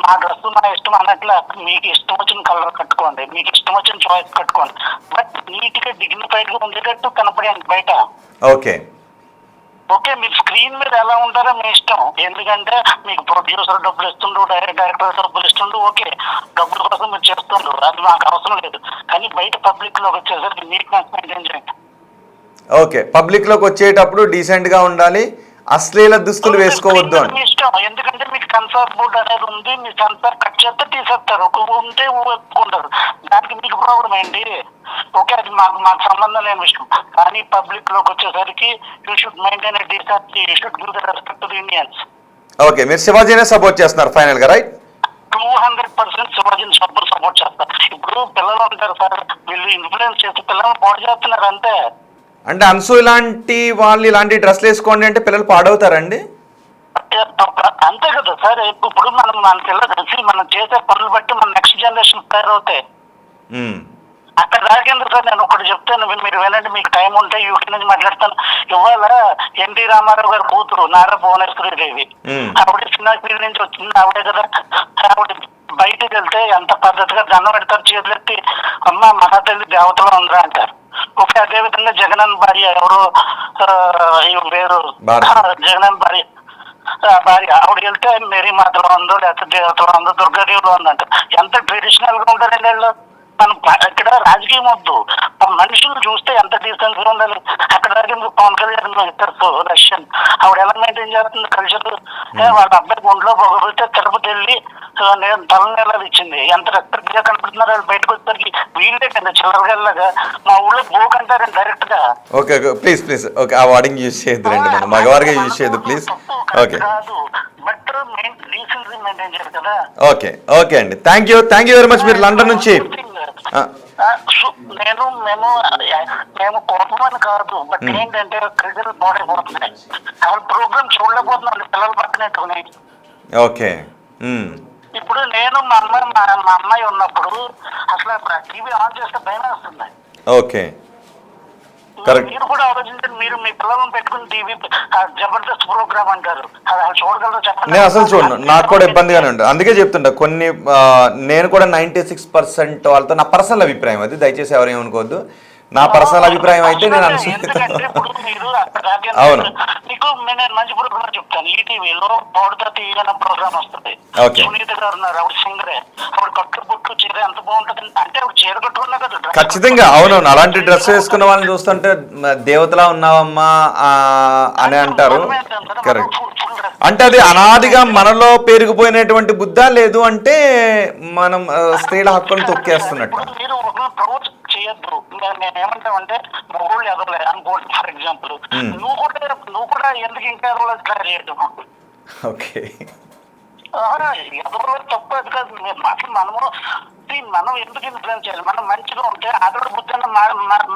మా డ్రెస్ మా ఇష్టం అన్నట్లా, మీకు ఇష్టం వచ్చిన కలర్ కట్టుకోండి, మీకు ఇష్టం వచ్చిన చాయిస్ కట్టుకోండి, బట్ నీట్ గా డిగ్నిఫైడ్ గా ఉండేటట్టు కనపడండి బయట. ఓకే ఓకే, మీరు స్క్రీన్ మీద ఎలా ఉంటారో మీ ఇష్టం. ఎందుకంటే మీకు ప్రొడ్యూసర్ డబ్బులు ఇస్తుండ్రు, డైరెక్టర్ డబ్బులు ఇస్తుండ్రు. ఓకే, డబ్బుల కోసం మీరు చేస్తుండ్రు, అది మాకు అవసరం లేదు. కానీ బయట పబ్లిక్ లోకి వచ్చేసరికి నీట్నెస్ మెయింటైన్ చేయండి. ఓకే, పబ్లిక్ లోకి వచ్చేటప్పుడు డీసెంట్ గా ఉండాలి, అశ్లీల దుస్తులు వేసుకోవద్దు అని. మీ ఇష్టం, ఎందుకంటే మీకు సెన్సార్ బోర్డు అనేది ఉంది, మీ సెన్సార్ కట్ చేస్తే తీసేస్తారు, ఉంటే ఒప్పుకుంటారు, దానికి మీకు ప్రాబ్లం ఏంటి? ఓకే, అది మాకు సంబంధం లేని విషయం. కానీ పబ్లిక్ లోకి వచ్చేసరికి you should maintain decency, you should give the respect to the Indians. Okay, మీరు శివాజీనే సపోర్ట్ చేస్తున్నారు ఫైనల్ గా, రైట్? 200% శివాజీని సపోర్ట్ చేస్తారు. ఇప్పుడు పిల్లలు ఉంటారు సార్, వీళ్ళు ఇన్ఫ్లుయెన్స్ చేసి పిల్లల్ని పాడు చేస్తున్నారు అంతే. అంటే అన్సు ఇలాంటి వాళ్ళు ఇలాంటి డ్రెస్లు వేసుకోండి అంటే పిల్లలు పాడవుతారండి? అంతే కదా సార్, ఇప్పుడు మనం మన పిల్లలు తెలిసి మనం చేసే పనులు బట్టి మన నెక్స్ట్ జనరేషన్ తయారవుతాయి. అక్కడ దాకేందుకు సార్, నేను ఒకటి చెప్తాను, మీరు వినండి, మీకు టైం ఉంటే యూట్యూబ్ నుంచి మాట్లాడతాను. ఇవాళ ఎన్టీ రామారావు గారి కూతురు నారా భువనేశ్వరి దేవి, ఆవిడ చిన్న పిల్లల నుంచి వచ్చింది ఆవిడే కదా. ఆవిడ బయటకు వెళ్తే ఎంత పద్ధతిగా దండం పెడతారు, చేతులెత్తి అమ్మ మహాతల్లి దేవతలో ఉందా అంటారు. ఓకే, అదే విధంగా జగనన్న భార్య ఎవరు వేరు, జగనన్న భార్య ఆవిడ వెళ్తే మేరీ మాతలో ఉందో లేకపోతే దేవతలో ఉందో దుర్గాదేవిలో ఉందంట. ఎంత ట్రెడిషనల్ గా ఉంటారండి వాళ్ళు. మనం ఇక్కడ రాజకీయం వద్దు, మనుషులు చూస్తే ఎంత డీసెంట్ గా ఉండాలి. అక్కడ పవన్ కళ్యాణ్ రష్యన్ ఆవిడ ఎలా మెయింటైన్ చేస్తుంది కల్చర్. వాళ్ళ అబ్బాయి ఒంట్లో పోకపోతే తిరుపతి వెళ్ళి నేను తలనేలా ఇచ్చింది, ఎంత రెస్పెక్ట్ గా కనపడుతున్నారు వాళ్ళు బయటకు వచ్చేసరికి. వీళ్ళే కదా చిల్లరగల్లాగా మా ఊళ్ళో బోక్ అంటారండి డైరెక్ట్ గా. ఓకే ప్లీజ్ ఓకే, ఆ వర్డింగ్ యూజ్ చేయొద్దు రండి, మనం మగవారిగా యూజ్ చేయొద్దు please. Okay but decency maintain చేయాలి కదా. ఓకే అండి, థ్యాంక్ యూ వెరీ మచ్. మీరు లండన్ నుంచి. మేము కోపమని కాదు, బట్ ఏంటంటే క్రికెట్ పోతున్నాయి, ప్రోగ్రామ్ చూడలేకపోతున్నాను పిల్లలు పక్కనట్టుకుని. ఓకే, ఇప్పుడు నేను మా అమ్మాయి ఉన్నప్పుడు అసలు టీవీ ఆన్ చేస్తే భయం వస్తుంది. ఓకే, మీరు కూడా ఆలోచించండి, మీరు మీ పిల్లలను పెట్టుకుని టీవీ జబర్దస్త్ ప్రోగ్రామ్ అంటారు, అది చూడగలరు చెప్పండి. నేను అసలు చూడను, నాకు కూడా ఇబ్బందిగానే ఉంటుంది. అందుకే చెప్తుంటా కొన్ని నేను కూడా 96% వాళ్ళతో నా పర్సనల్ అభిప్రాయం, అది దయచేసి ఎవరేమనుకోవద్దు. నా పర్సనల్ అభిప్రాయం అయితే నేను అవును మీకు నేను మంచి ప్రోగ్రామ్ చెప్తాను. ఈటీవీలో పౌడత తీయన ప్రోగ్రామ్ వస్తుంది. సునీత గారు ఉన్నారు, ఆవిడ సింగరే, ఆవిడ కట్టు బుట్టు చీర ఎంత బాగుంటుంది అంటే ఆవిడ చీర కట్టుకున్నా కదా. ఖచ్చితంగా అవునవును, అలాంటి డ్రెస్ వేసుకున్న వాళ్ళని చూస్తుంటే దేవతలా ఉన్నావమ్మా అని అంటారు. కరెక్ట్, అంటే అది అనాదిగా మనలో పెరిగిపోయినటువంటి బుద్ధ, లేదు అంటే మనం స్త్రీల హక్కులను తొక్కేస్తున్నట్టు. చేయొద్దు. నేను ఏమంటామంటే మొగోళ్ళు ఎదవలే అనుకోండి ఫర్ ఎగ్జాంపుల్, నువ్వు కూడా ఎందుకు ఇంకా ఎదవలేదు ట్రై చేయడం. ఓకే, ఎదవలో తప్పు అది కాదు. మనం ఎందుకు ఇన్ఫ్లుయెన్స్ చేయాలి? మనం మంచిగా ఉంటే అదొక బుద్ధి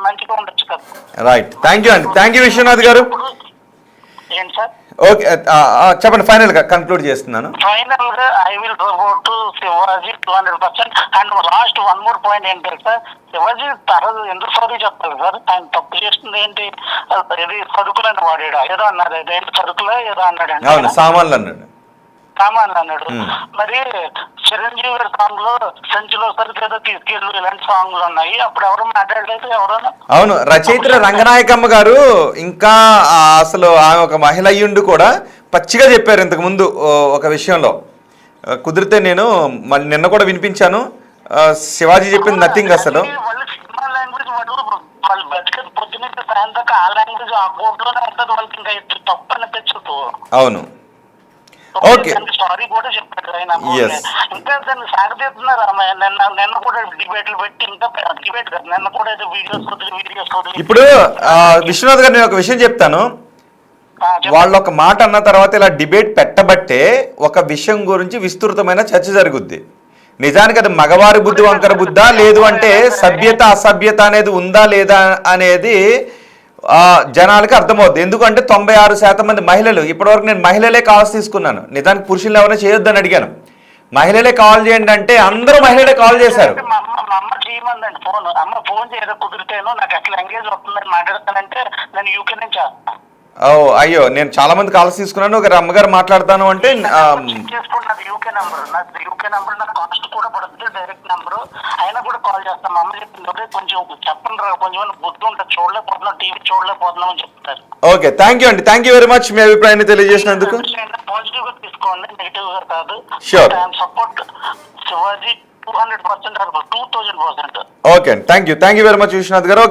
మంచిగా ఉండొచ్చు కదా. రైట్, థ్యాంక్ యూ అండి, థ్యాంక్ యూ విశ్వనాథ్ గారు. ఏంటి సార్? ఓకే, చెప్పండి, ఫైనల్ గా కన్క్లూడ్ చేస్తున్నాను. ఫైనల్ గా I will support to Shivaji 200%. And last one more point ఏంటంటే సార్, శివాజీ తర్వాత ఎందుకు సారీ చెప్పాలి సార్? ఆయన తప్పు చేస్తుంది ఏంటి? ఇది సరుకులని వాడాడా ఏదో అన్నారు, అదేంటి సరుకులో ఏదో అన్నాడు. అవును, సామాన్లు అన్నాడు. మరి చిరంజీవి గారి సాంగ్ లో సంచిలో సరుకు ఏదో తీసుకెళ్ళు ఇలాంటి సాంగ్లు ఉన్నాయి, అప్పుడు ఎవరు మాట్లాడలేదు ఎవరైనా. అవును, రచయిత్ర రంగనాయకమ్మ గారు ఇంకా అసలు ఆమె ఒక మహిళ అయ్యుండి కూడా పచ్చిగా చెప్పారు ఇంతకు ముందు ఒక విషయంలో. కుదిరితే నేను మళ్ళీ నిన్న కూడా వినిపించాను, శివాజీ చెప్పింది నథింగ్ అసలు. వాళ్ళు సినిమా లాంగ్వేజ్ వాళ్ళు బతికేది పొద్దున సాయంత్రం ఆ లాంగ్వేజ్ ఆ కోర్టులోనే ఉంటుంది, వాళ్ళకి ఇంకా తప్పు అనిపించదు. అవును, ఓకే. సారీ కూడా చెప్పాడు ఆయన. Yes. ఇంకా దాన్ని సాగదీస్తున్నారు నిన్న కూడా డిబేట్లు పెట్టి ఇంకా డిబేట్ కాదు, నిన్న కూడా ఏదో వీడియోస్ వదిలి ఇప్పుడు విశ్వనాథ్ గారు నేను ఒక విషయం చెప్తాను. వాళ్ళు ఒక మాట అన్న తర్వాత ఇలా డిబేట్ పెట్టబట్టే ఒక విషయం గురించి విస్తృతమైన చర్చ జరుగుద్ది. నిజానికి అది మగవారి బుద్ధి వంకర బుద్ధా, లేదు అంటే సభ్యత అసభ్యత అనేది ఉందా లేదా అనేది జనాలకి అర్థమవుద్ది. ఎందుకంటే 96% మంది మహిళలు, ఇప్పటివరకు నేను మహిళలే కాల్స్ తీసుకున్నాను, నిజానికి పురుషులు ఎవరైనా చేయొద్దని అడిగాను. మహిళలే కాల్ చేయండి అంటే అందరూ మహిళలే కాల్ చేశారు. అమ్మ చేయమందండి ఫోన్, అమ్మ ఫోన్ చేయడం కుదిరితేనో నాకు అట్లా ఎంగేజ్ వస్తుందని మాట్లాడతానంటే నేను యూకే నుంచి చేస్తాను. ఓ అయ్యో, నేను చాలా మంది కాల్స్ తీసుకున్నాను. ఒక అమ్మగారు మాట్లాడతాను అంటే చేసుకున్నది యూకే నంబర్, నాకు యూకే నంబర్ నాకు కాస్ట్ కూడా పడుతుంది, డైరెక్ట్ నంబర్. అయినా కూడా కాల్ చేస్తాం. అమ్మ చెప్పింది కొంచెం చెప్పండి రా, కొంచెం బుద్ధి ఉంటుంది, చూడలేకపోతున్నాం, టీవీ చూడలేకపోతున్నాం అని చెప్తారు. ఓకే, థ్యాంక్ యూ అండి, థ్యాంక్ యూ వెరీ మచ్ మీ అభిప్రాయాన్ని తెలియజేసినందుకు. పాజిటివ్ గా తీసుకోండి, నెగిటివ్ గా కాదు. Sure. సపోర్ట్ శివాజీ 200% 2000%. ఓకే అండి, thank you very much Vishwanath గారు. ఓకే.